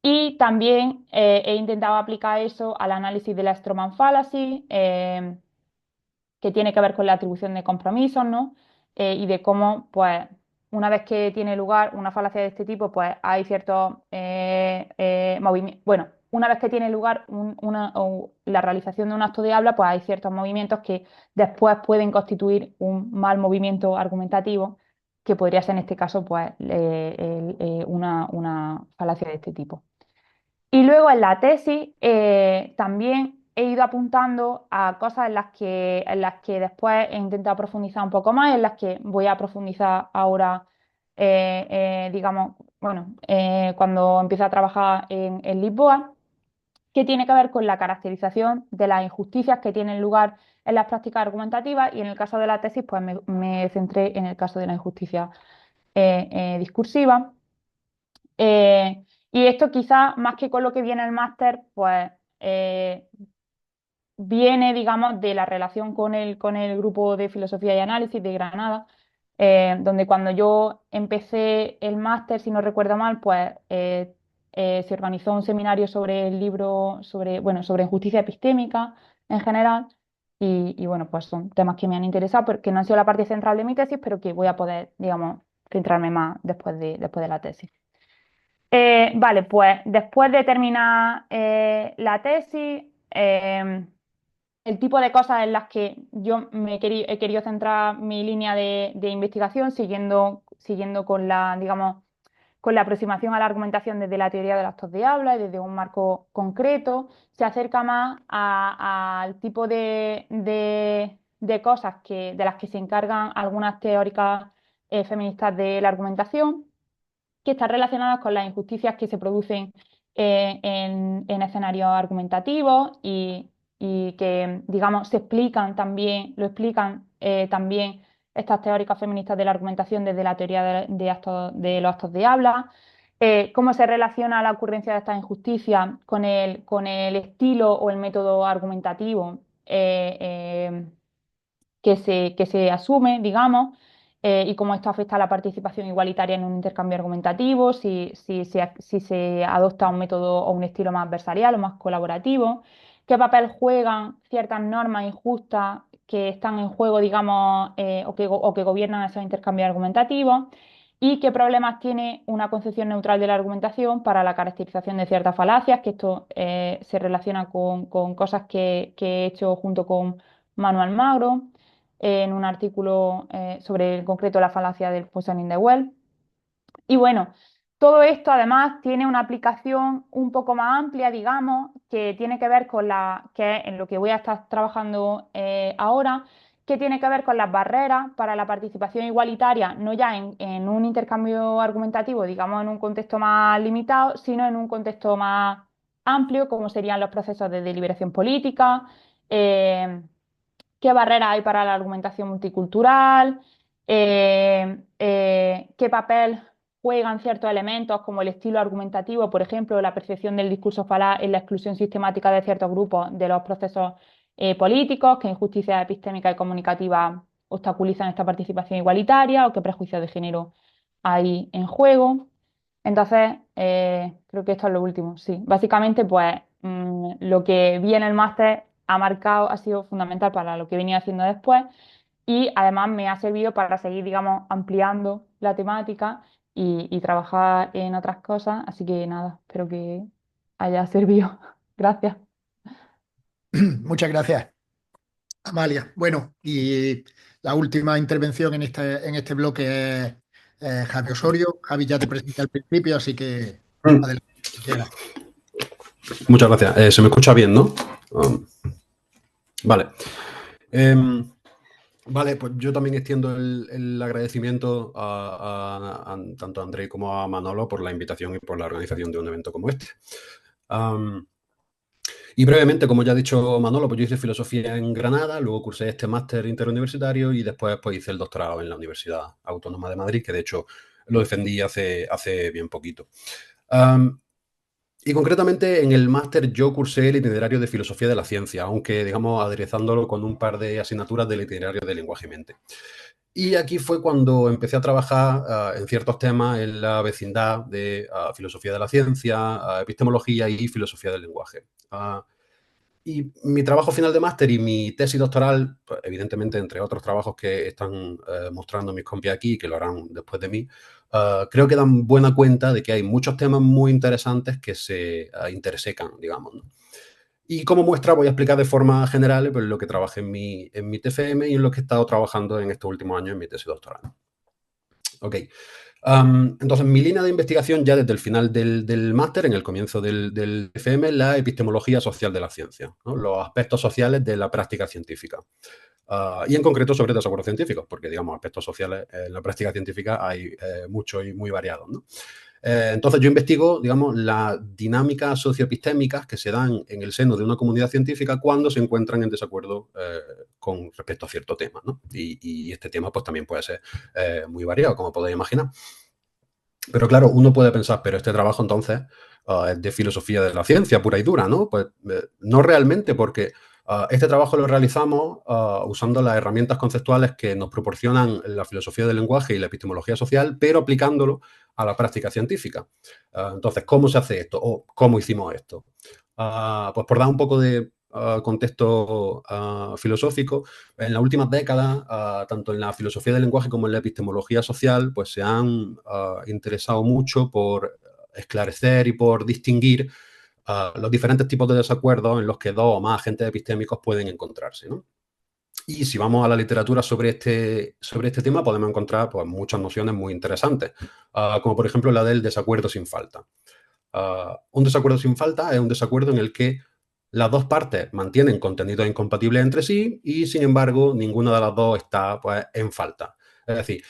Y también he intentado aplicar eso al análisis de la Stroman fallacy, que tiene que ver con la atribución de compromisos, ¿no? Y de cómo, pues, una vez que tiene lugar una falacia de este tipo, pues hay ciertos movimientos. Bueno, una vez que tiene lugar la realización de un acto de habla, pues hay ciertos movimientos que después pueden constituir un mal movimiento argumentativo, que podría ser en este caso, pues, una falacia de este tipo. Y luego en la tesis también he ido apuntando a cosas en las que después he intentado profundizar un poco más, en las que voy a profundizar ahora, digamos, bueno, cuando empiezo a trabajar en Lisboa, que tiene que ver con la caracterización de las injusticias que tienen lugar en las prácticas argumentativas y en el caso de la tesis, pues me centré en el caso de la injusticia discursiva. Y esto quizás más que con lo que viene el máster, pues viene, digamos, de la relación con el grupo de filosofía y análisis de Granada, donde cuando yo empecé el máster, si no recuerdo mal, pues se organizó un seminario sobre el libro, bueno, sobre injusticia epistémica en general. Y bueno, pues son temas que me han interesado, porque no han sido la parte central de mi tesis, pero que voy a poder, digamos, centrarme más después de la tesis. Vale, pues después de terminar la tesis, el tipo de cosas en las que yo he querido centrar mi línea de investigación, siguiendo con digamos, con la aproximación a la argumentación desde la teoría de los actos de habla y desde un marco concreto, se acerca más al tipo de cosas de las que se encargan algunas teóricas feministas de la argumentación, que están relacionadas con las injusticias que se producen en escenarios argumentativos y que, digamos, se explican también, lo explican también estas teóricas feministas de la argumentación desde la teoría de los actos de habla, cómo se relaciona la ocurrencia de estas injusticias con el estilo o el método argumentativo que se asume, digamos, y cómo esto afecta a la participación igualitaria en un intercambio argumentativo, si se adopta un método o un estilo más adversarial o más colaborativo, qué papel juegan ciertas normas injustas que están en juego, digamos, o que gobiernan esos intercambios argumentativos. Y qué problemas tiene una concepción neutral de la argumentación para la caracterización de ciertas falacias, que esto se relaciona con cosas que he hecho junto con Manuel Magro en un artículo sobre en concreto la falacia del poisoning de Well. Y bueno, todo esto además tiene una aplicación un poco más amplia, digamos, que tiene que ver que es en lo que voy a estar trabajando ahora, que tiene que ver con las barreras para la participación igualitaria, no ya en un intercambio argumentativo, digamos, en un contexto más limitado, sino en un contexto más amplio, como serían los procesos de deliberación política, eh, qué barreras hay para la argumentación multicultural, qué papel juegan ciertos elementos como el estilo argumentativo, por ejemplo, la percepción del discurso falaz en la exclusión sistemática de ciertos grupos de los procesos políticos, qué injusticias epistémicas y comunicativas obstaculizan esta participación igualitaria o qué prejuicios de género hay en juego. Entonces, creo que esto es lo último, sí. Básicamente, pues lo que vi en el máster ha marcado, ha sido fundamental para lo que venía haciendo después y además me ha servido para seguir, digamos, ampliando la temática y trabajar en otras cosas. Así que nada, espero que haya servido. Gracias. Muchas gracias, Amalia. Bueno, y la última intervención en este bloque es Javi Osorio. Javi ya te presenté al principio, así que adelante, si quieras. Muchas gracias. Se me escucha bien, ¿no? Vale. Vale, pues yo también extiendo el agradecimiento tanto a André como a Manolo por la invitación y por la organización de un evento como este. Y brevemente, como ya ha dicho Manolo, pues yo hice filosofía en Granada, luego cursé este máster interuniversitario y después pues hice el doctorado en la Universidad Autónoma de Madrid, que de hecho lo defendí hace bien poquito. Y concretamente en el máster yo cursé el itinerario de filosofía de la ciencia, aunque digamos aderezándolo con un par de asignaturas del itinerario de lenguaje y mente. Y aquí fue cuando empecé a trabajar en ciertos temas en la vecindad de filosofía de la ciencia, epistemología y filosofía del lenguaje. Y mi trabajo final de máster y mi tesis doctoral, pues, evidentemente, entre otros trabajos que están mostrando mis compis aquí, que lo harán después de mí, creo que dan buena cuenta de que hay muchos temas muy interesantes que se intersecan, digamos, ¿no? Y como muestra voy a explicar de forma general pues, lo que trabajé en mi TFM y en lo que he estado trabajando en estos últimos años en mi tesis doctoral. Ok. Entonces, mi línea de investigación ya desde el final del máster, en el comienzo del TFM, es la epistemología social de la ciencia, ¿no? Los aspectos sociales de la práctica científica. Y en concreto sobre desacuerdos científicos, porque, digamos, aspectos sociales en la práctica científica hay muchos y muy variados, ¿no? Entonces yo investigo, digamos, las dinámicas socioepistémicas que se dan en el seno de una comunidad científica cuando se encuentran en desacuerdo con respecto a cierto tema, ¿no? Y este tema pues también puede ser muy variado, como podéis imaginar. Pero claro, uno puede pensar, pero este trabajo entonces es de filosofía de la ciencia pura y dura, ¿no? Pues no realmente, porque este trabajo lo realizamos usando las herramientas conceptuales que nos proporcionan la filosofía del lenguaje y la epistemología social, pero aplicándolo a la práctica científica. Entonces, ¿cómo se hace esto? ¿O cómo hicimos esto? Pues por dar un poco de contexto filosófico, en las últimas décadas, tanto en la filosofía del lenguaje como en la epistemología social, pues se han interesado mucho por esclarecer y por distinguir los diferentes tipos de desacuerdos en los que dos o más agentes epistémicos pueden encontrarse, ¿no? Y si vamos a la literatura sobre este tema, podemos encontrar pues, muchas nociones muy interesantes, como por ejemplo la del desacuerdo sin falta. Un desacuerdo sin falta es un desacuerdo en el que las dos partes mantienen contenidos incompatibles entre sí y, sin embargo, ninguna de las dos está pues, en falta. Es decir,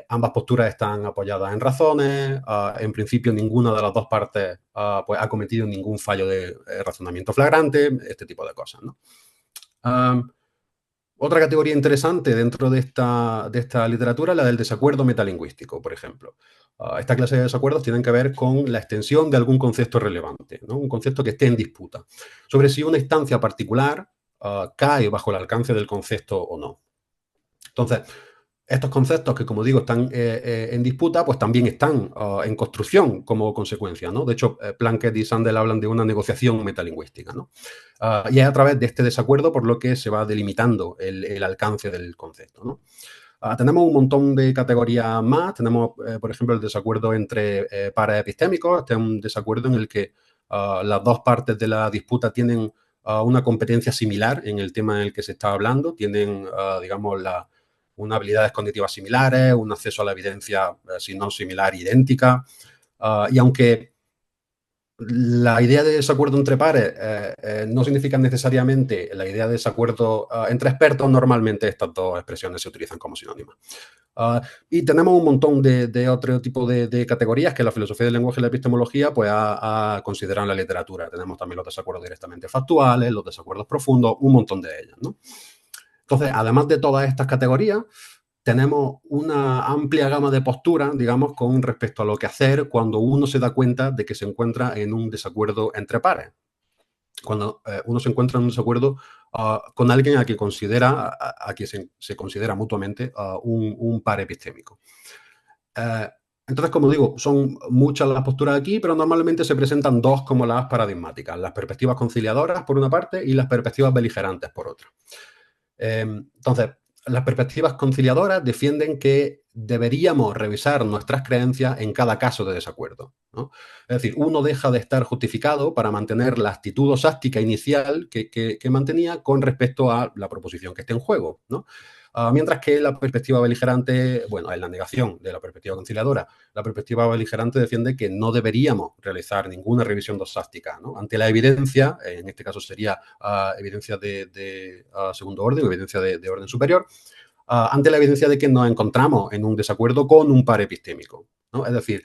ambas posturas están apoyadas en razones, en principio ninguna de las dos partes pues ha cometido ningún fallo de razonamiento flagrante, este tipo de cosas, ¿no? Otra categoría interesante dentro de esta literatura es la del desacuerdo metalingüístico, por ejemplo. Esta clase de desacuerdos tienen que ver con la extensión de algún concepto relevante, ¿no? Un concepto que esté en disputa, sobre si una instancia particular cae bajo el alcance del concepto o no. Entonces, estos conceptos que, como digo, están en disputa, pues también están en construcción como consecuencia, ¿no? De hecho, Plunkett y Sandel hablan de una negociación metalingüística, ¿no? Y es a través de este desacuerdo por lo que se va delimitando el alcance del concepto, ¿no? Tenemos un montón de categorías más. Tenemos, por ejemplo, el desacuerdo entre pares epistémicos. Este es un desacuerdo en el que las dos partes de la disputa tienen una competencia similar en el tema en el que se está hablando. Tienen, digamos, unas habilidades cognitivas similares, un acceso a la evidencia, si no similar, idéntica. Y aunque la idea de desacuerdo entre pares no significa necesariamente la idea de desacuerdo entre expertos, normalmente estas dos expresiones se utilizan como sinónimas. Y tenemos un montón de otro tipo de categorías que la filosofía del lenguaje y la epistemología pues, ha considerado en la literatura. Tenemos también los desacuerdos directamente factuales, los desacuerdos profundos, un montón de ellas, ¿no? Entonces, además de todas estas categorías, tenemos una amplia gama de posturas, digamos, con respecto a lo que hacer cuando uno se da cuenta de que se encuentra en un desacuerdo entre pares. Cuando uno se encuentra en un desacuerdo con alguien a quien considera, a quien se considera mutuamente un par epistémico. Entonces, como digo, son muchas las posturas aquí, pero normalmente se presentan dos como las paradigmáticas: las perspectivas conciliadoras por una parte y las perspectivas beligerantes por otra. Entonces, las perspectivas conciliadoras defienden que deberíamos revisar nuestras creencias en cada caso de desacuerdo, ¿no? Es decir, uno deja de estar justificado para mantener la actitud osástica inicial que mantenía con respecto a la proposición que esté en juego, ¿no? Mientras que la perspectiva beligerante, bueno, es la negación de la perspectiva conciliadora. La perspectiva beligerante defiende que no deberíamos realizar ninguna revisión dosástica, ¿no? Ante la evidencia, en este caso sería evidencia de segundo orden o evidencia de orden superior, ante la evidencia de que nos encontramos en un desacuerdo con un par epistémico, ¿no? Es decir,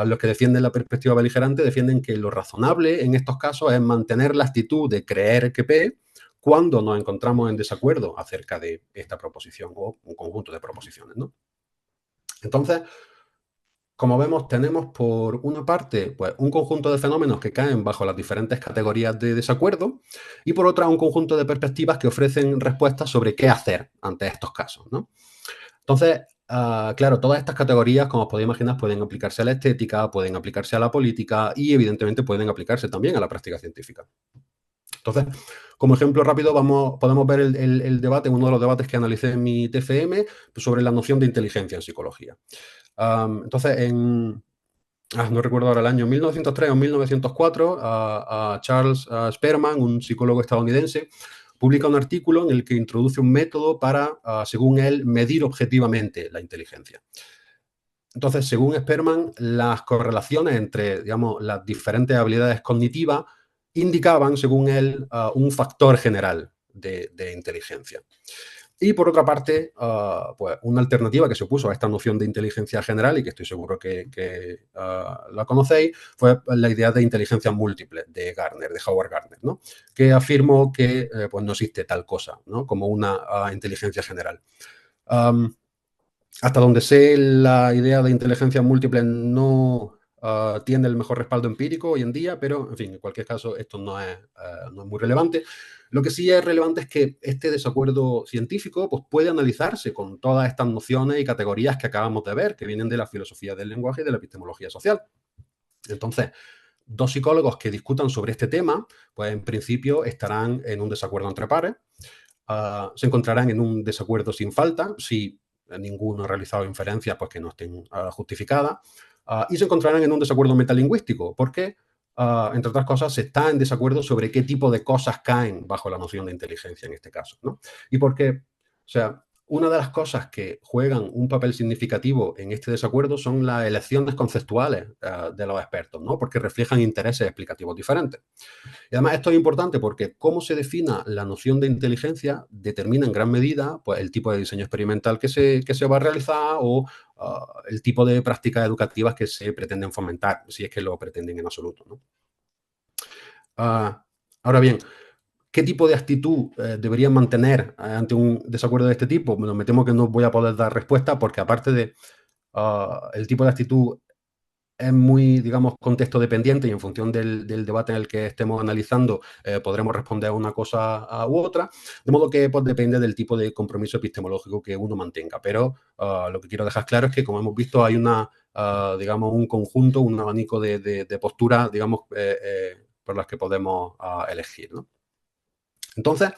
los que defienden la perspectiva beligerante defienden que lo razonable en estos casos es mantener la actitud de creer que P cuando nos encontramos en desacuerdo acerca de esta proposición o un conjunto de proposiciones, ¿no? Entonces, como vemos, tenemos por una parte pues, un conjunto de fenómenos que caen bajo las diferentes categorías de desacuerdo y por otra un conjunto de perspectivas que ofrecen respuestas sobre qué hacer ante estos casos, ¿no? Entonces, claro, todas estas categorías, como os podéis imaginar, pueden aplicarse a la estética, pueden aplicarse a la política y evidentemente pueden aplicarse también a la práctica científica. Entonces, como ejemplo rápido, podemos ver el debate, uno de los debates que analicé en mi TFM, pues, sobre la noción de inteligencia en psicología. Entonces, no recuerdo ahora el año, 1903 o 1904, Charles Spearman, un psicólogo estadounidense, publica un artículo en el que introduce un método para, según él, medir objetivamente la inteligencia. Entonces, según Spearman, las correlaciones entre, digamos, las diferentes habilidades cognitivas indicaban, según él, un factor general de inteligencia. Y por otra parte, pues una alternativa que se opuso a esta noción de inteligencia general, y que estoy seguro que la conocéis, fue la idea de inteligencia múltiple de Gardner, de Howard Gardner, ¿no? Que afirmó que pues no existe tal cosa, ¿no? Como una inteligencia general. Hasta donde sé, la idea de inteligencia múltiple no tiene el mejor respaldo empírico hoy en día, pero, en fin, en cualquier caso, esto no es muy relevante. Lo que sí es relevante es que este desacuerdo científico pues, puede analizarse con todas estas nociones y categorías que acabamos de ver, que vienen de la filosofía del lenguaje y de la epistemología social. Entonces, dos psicólogos que discutan sobre este tema, pues en principio estarán en un desacuerdo entre pares, se encontrarán en un desacuerdo sin falta, si ninguno ha realizado inferencias pues, que no estén justificadas, y se encontrarán en un desacuerdo metalingüístico, porque, entre otras cosas, se está en desacuerdo sobre qué tipo de cosas caen bajo la noción de inteligencia en este caso, ¿no? Y porque, o sea, una de las cosas que juegan un papel significativo en este desacuerdo son las elecciones conceptuales de los expertos, ¿no? Porque reflejan intereses explicativos diferentes. Y además esto es importante porque cómo se defina la noción de inteligencia determina en gran medida pues, el tipo de diseño experimental que se va a realizar o el tipo de prácticas educativas que se pretenden fomentar, si es que lo pretenden en absoluto, ¿no? Ahora bien, ¿qué tipo de actitud deberían mantener ante un desacuerdo de este tipo? Bueno, me temo que no voy a poder dar respuesta porque aparte de el tipo de actitud es muy, digamos, contexto dependiente y en función del debate en el que estemos analizando podremos responder a una cosa u otra, de modo que pues, depende del tipo de compromiso epistemológico que uno mantenga. Pero lo que quiero dejar claro es que, como hemos visto, hay digamos, un conjunto, un abanico de posturas, digamos, por las que podemos elegir, ¿no? Entonces,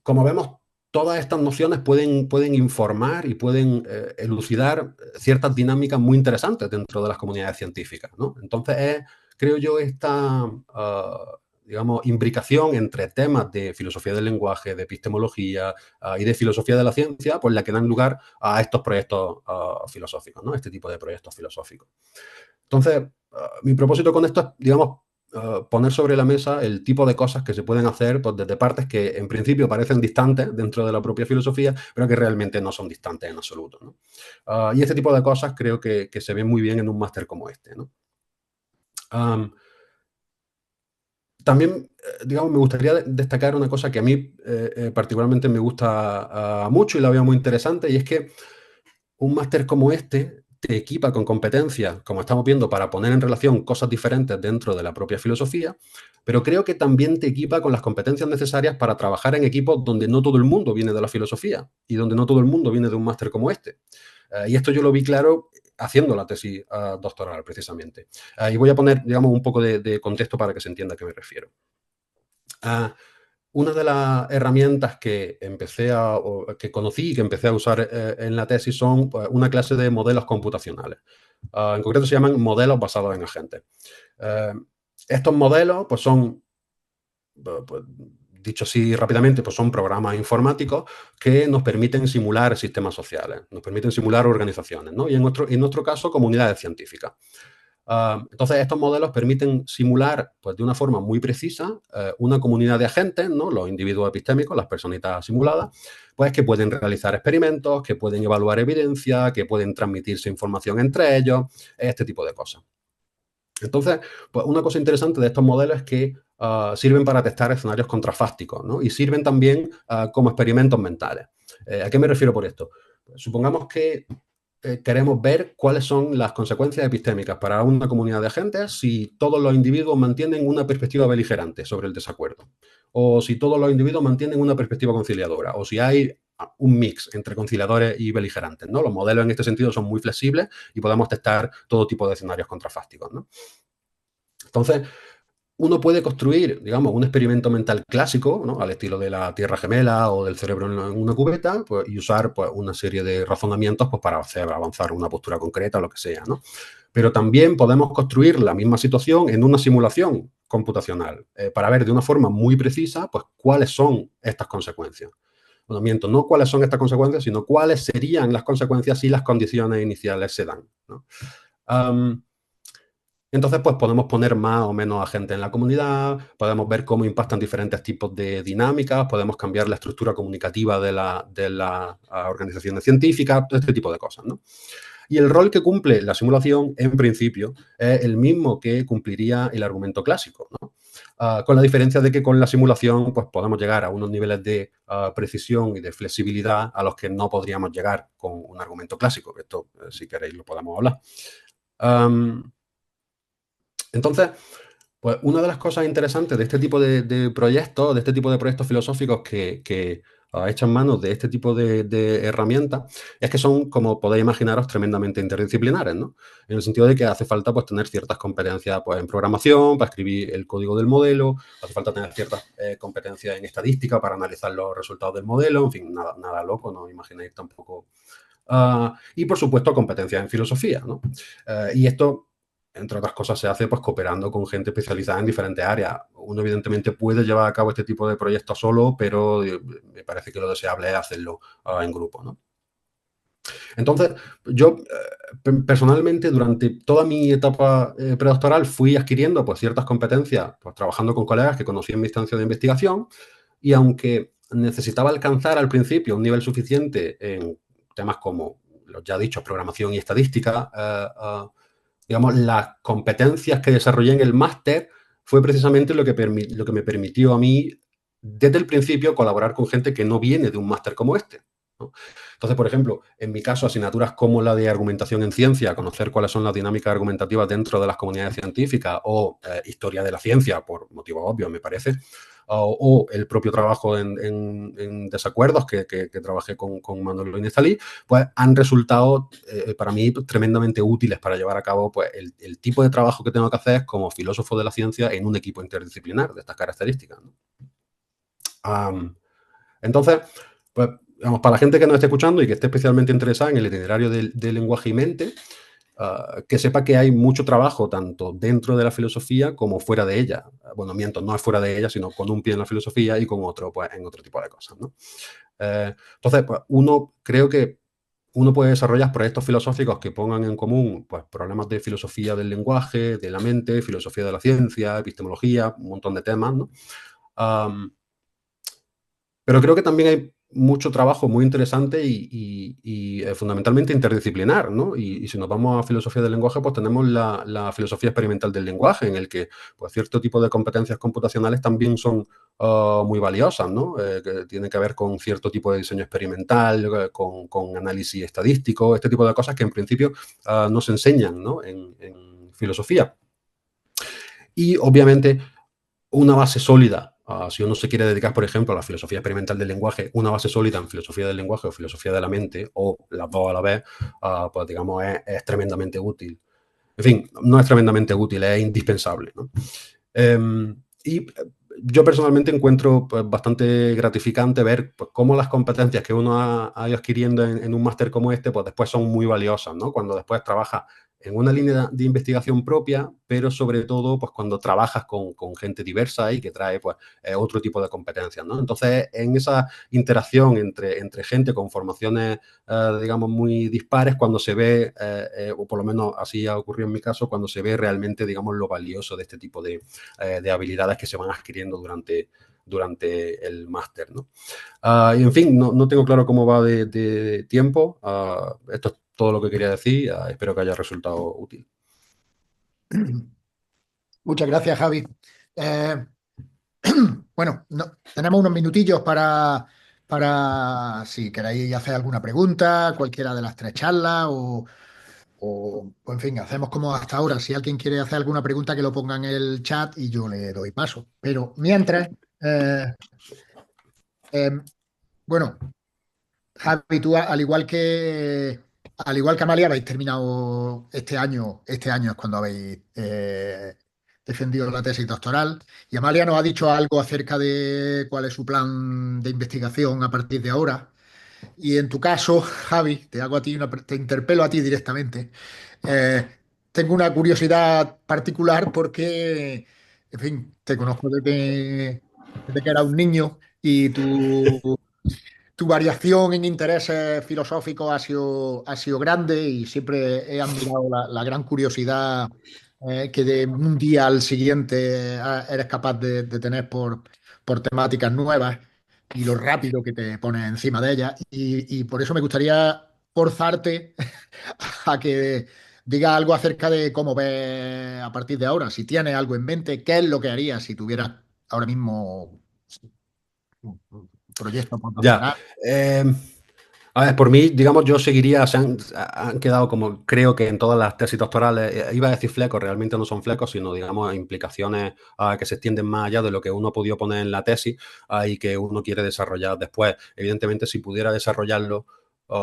como vemos, todas estas nociones pueden informar y pueden elucidar ciertas dinámicas muy interesantes dentro de las comunidades científicas, ¿no? Entonces, creo yo, esta, digamos, imbricación entre temas de filosofía del lenguaje, de epistemología y de filosofía de la ciencia, pues la que dan lugar a estos proyectos filosóficos, ¿no? Este tipo de proyectos filosóficos. Entonces, mi propósito con esto es, digamos, poner sobre la mesa el tipo de cosas que se pueden hacer pues, desde partes que en principio parecen distantes dentro de la propia filosofía, pero que realmente no son distantes en absoluto, ¿no? Y este tipo de cosas creo que se ven muy bien en un máster como este, ¿no? También, digamos, me gustaría destacar una cosa que a mí particularmente me gusta mucho y la veo muy interesante, y es que un máster como este te equipa con competencias, como estamos viendo, para poner en relación cosas diferentes dentro de la propia filosofía, pero creo que también te equipa con las competencias necesarias para trabajar en equipos donde no todo el mundo viene de la filosofía y donde no todo el mundo viene de un máster como este. Y esto yo lo vi claro haciendo la tesis doctoral, precisamente. Y voy a poner, digamos, un poco de contexto para que se entienda a qué me refiero. Una de las herramientas que que conocí y que empecé a usar en la tesis son pues, una clase de modelos computacionales. En concreto se llaman modelos basados en agentes. Estos modelos pues son, pues, dicho así rápidamente, pues son programas informáticos que nos permiten simular sistemas sociales, nos permiten simular organizaciones, ¿no? Y en nuestro caso, comunidades científicas. Entonces, estos modelos permiten simular pues, de una forma muy precisa una comunidad de agentes, ¿no? Los individuos epistémicos, las personitas simuladas, pues que pueden realizar experimentos, que pueden evaluar evidencia, que pueden transmitirse información entre ellos, este tipo de cosas. Entonces, pues una cosa interesante de estos modelos es que sirven para testar escenarios contrafácticos, ¿no? Y sirven también como experimentos mentales. ¿A qué me refiero por esto? Pues, supongamos que queremos ver cuáles son las consecuencias epistémicas para una comunidad de agentes si todos los individuos mantienen una perspectiva beligerante sobre el desacuerdo, o si todos los individuos mantienen una perspectiva conciliadora, o si hay un mix entre conciliadores y beligerantes, ¿no? Los modelos en este sentido son muy flexibles y podemos testar todo tipo de escenarios contrafácticos, ¿no? Entonces, uno puede construir, digamos, un experimento mental clásico, ¿no? Al estilo de la Tierra Gemela o del cerebro en una cubeta, pues, y usar pues, una serie de razonamientos pues, para hacer avanzar una postura concreta o lo que sea, ¿no? Pero también podemos construir la misma situación en una simulación computacional para ver de una forma muy precisa pues, cuáles son estas consecuencias. Bueno, miento, no cuáles son estas consecuencias, sino cuáles serían las consecuencias si las condiciones iniciales se dan, ¿no? Entonces, pues podemos poner más o menos a gente en la comunidad, podemos ver cómo impactan diferentes tipos de dinámicas, podemos cambiar la estructura comunicativa de las organizaciones científicas, todo este tipo de cosas, ¿no? Y el rol que cumple la simulación, en principio, es el mismo que cumpliría el argumento clásico, ¿no? Con la diferencia de que con la simulación pues, podemos llegar a unos niveles de precisión y de flexibilidad a los que no podríamos llegar con un argumento clásico. Esto, si queréis, lo podemos hablar. Entonces, pues una de las cosas interesantes de este tipo de proyectos, de este tipo de proyectos filosóficos que echan mano de este tipo de herramientas, es que son, como podéis imaginaros, tremendamente interdisciplinares, ¿no? En el sentido de que hace falta pues, tener ciertas competencias pues, en programación, para escribir el código del modelo, hace falta tener ciertas competencias en estadística para analizar los resultados del modelo, en fin, nada loco, no imagináis tampoco. Y, por supuesto, competencias en filosofía, ¿no? Y esto entre otras cosas, se hace pues cooperando con gente especializada en diferentes áreas. Uno, evidentemente, puede llevar a cabo este tipo de proyectos solo, pero me parece que lo deseable es hacerlo en grupo, ¿no? Entonces, yo personalmente durante toda mi etapa predoctoral fui adquiriendo pues, ciertas competencias, pues, trabajando con colegas que conocí en mi estancia de investigación, y aunque necesitaba alcanzar al principio un nivel suficiente en temas como los ya dichos, programación y estadística, digamos, las competencias que desarrollé en el máster fue precisamente lo que me permitió a mí, desde el principio, colaborar con gente que no viene de un máster como este, ¿no? Entonces, por ejemplo, en mi caso, asignaturas como la de argumentación en ciencia, conocer cuáles son las dinámicas argumentativas dentro de las comunidades científicas, o historia de la ciencia, por motivos obvios, me parece, o el propio trabajo en desacuerdos que trabajé con Manolo Inestalí, pues han resultado para mí tremendamente útiles para llevar a cabo pues, el tipo de trabajo que tengo que hacer como filósofo de la ciencia en un equipo interdisciplinar de estas características, ¿no? Entonces, pues, digamos, para la gente que nos esté escuchando y que esté especialmente interesada en el itinerario de lenguaje y mente, que sepa que hay mucho trabajo tanto dentro de la filosofía como fuera de ella. Bueno, miento, no es fuera de ella, sino con un pie en la filosofía y con otro pues, en otro tipo de cosas, ¿no? Entonces, pues, creo que uno puede desarrollar proyectos filosóficos que pongan en común pues, problemas de filosofía del lenguaje, de la mente, filosofía de la ciencia, epistemología, un montón de temas, ¿no? Pero creo que también hay mucho trabajo muy interesante y fundamentalmente interdisciplinar, ¿no? Y si nos vamos a filosofía del lenguaje, pues tenemos la filosofía experimental del lenguaje, en el que pues, cierto tipo de competencias computacionales también son muy valiosas, ¿no? Que tienen que ver con cierto tipo de diseño experimental, con análisis estadístico, este tipo de cosas que en principio no se enseñan, ¿no? En filosofía. Y obviamente una base sólida. Si uno se quiere dedicar, por ejemplo, a la filosofía experimental del lenguaje, una base sólida en filosofía del lenguaje o filosofía de la mente, o las dos a la vez, pues digamos, es tremendamente útil. En fin, no es tremendamente útil, es indispensable, ¿no? Y yo personalmente encuentro pues, bastante gratificante ver pues, cómo las competencias que uno ha ido adquiriendo en un máster como este, pues después son muy valiosas, ¿no? Cuando después trabaja en una línea de investigación propia, pero sobre todo pues cuando trabajas con gente diversa y que trae pues otro tipo de competencias, ¿no? Entonces, en esa interacción entre gente con formaciones, digamos, muy dispares, cuando se ve, o por lo menos así ha ocurrido en mi caso, cuando se ve realmente, digamos, lo valioso de este tipo de habilidades que se van adquiriendo durante el máster, ¿no? Y en fin, no tengo claro cómo va de tiempo. Esto es todo lo que quería decir. Espero que haya resultado útil. Muchas gracias, Javi. Bueno, tenemos unos minutillos para si queréis hacer alguna pregunta, cualquiera de las tres charlas o, en fin, hacemos como hasta ahora. Si alguien quiere hacer alguna pregunta, que lo ponga en el chat y yo le doy paso. Pero mientras, eh, bueno, Javi, tú al igual que Amalia, habéis terminado este año es cuando habéis defendido la tesis doctoral, y Amalia nos ha dicho algo acerca de cuál es su plan de investigación a partir de ahora. Y en tu caso, Javi, te interpelo a ti directamente. Eh, Tengo una curiosidad particular porque, en fin, te conozco desde que era un niño y tu variación en intereses filosóficos ha sido grande y siempre he admirado la gran curiosidad que de un día al siguiente eres capaz de tener por temáticas nuevas y lo rápido que te pones encima de ellas. Y por eso me gustaría forzarte a que digas algo acerca de cómo ves a partir de ahora, si tienes algo en mente, qué es lo que harías si tuvieras ahora mismo un proyecto Ya. profesional. A ver, por mí, digamos, yo seguiría, han quedado como, creo que en todas las tesis doctorales, iba a decir flecos, realmente no son flecos, sino, digamos, implicaciones que se extienden más allá de lo que uno ha podido poner en la tesis y que uno quiere desarrollar después. Evidentemente, si pudiera desarrollarlo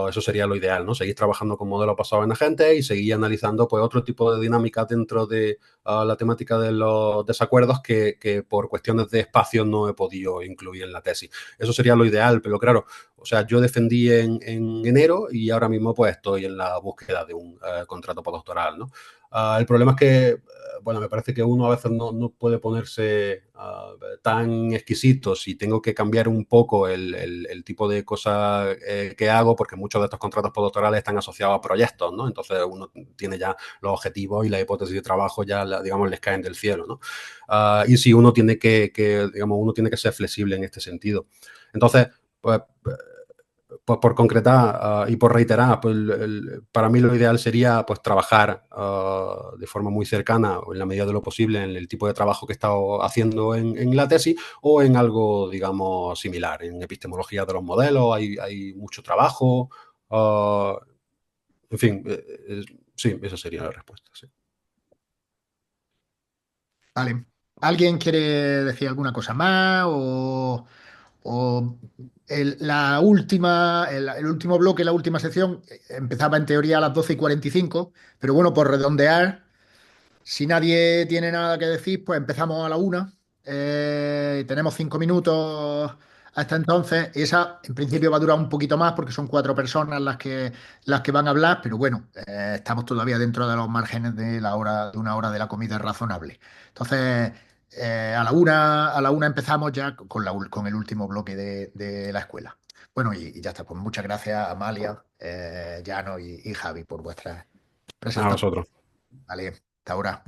eso sería lo ideal, ¿no? Seguir trabajando con modelos basados en agentes y seguir analizando pues otro tipo de dinámicas dentro de la temática de los desacuerdos que por cuestiones de espacio no he podido incluir en la tesis. Eso sería lo ideal, pero claro, o sea, yo defendí en enero y ahora mismo pues estoy en la búsqueda de un contrato postdoctoral, ¿no? El problema es que, bueno, me parece que uno a veces no puede ponerse tan exquisito si tengo que cambiar un poco el tipo de cosas que hago, porque muchos de estos contratos postdoctorales están asociados a proyectos, ¿no? Entonces uno tiene ya los objetivos y la hipótesis de trabajo ya, digamos, les caen del cielo, ¿no? Y si uno tiene digamos, uno tiene que ser flexible en este sentido. Entonces, pues por concretar y por reiterar, pues para mí lo ideal sería pues trabajar de forma muy cercana o en la medida de lo posible en el tipo de trabajo que he estado haciendo en la tesis o en algo, digamos, similar. En epistemología de los modelos hay mucho trabajo. En fin, sí, esa sería la respuesta. Sí. Vale. ¿Alguien quiere decir alguna cosa más? O la última, el último bloque, la última sección, empezaba en teoría a las 12:45, pero bueno, por redondear, si nadie tiene nada que decir, pues empezamos a la 1. Tenemos 5 minutos hasta entonces. Esa, en principio, va a durar un poquito más porque son 4 personas las que van a hablar, pero bueno, estamos todavía dentro de los márgenes de la hora, de una hora de la comida razonable. Entonces, a la una empezamos ya con el último bloque de la escuela. Bueno, y ya está. Pues muchas gracias, Amalia, Llano y Javi, por vuestras A presentaciones. vosotros. Vale, hasta ahora.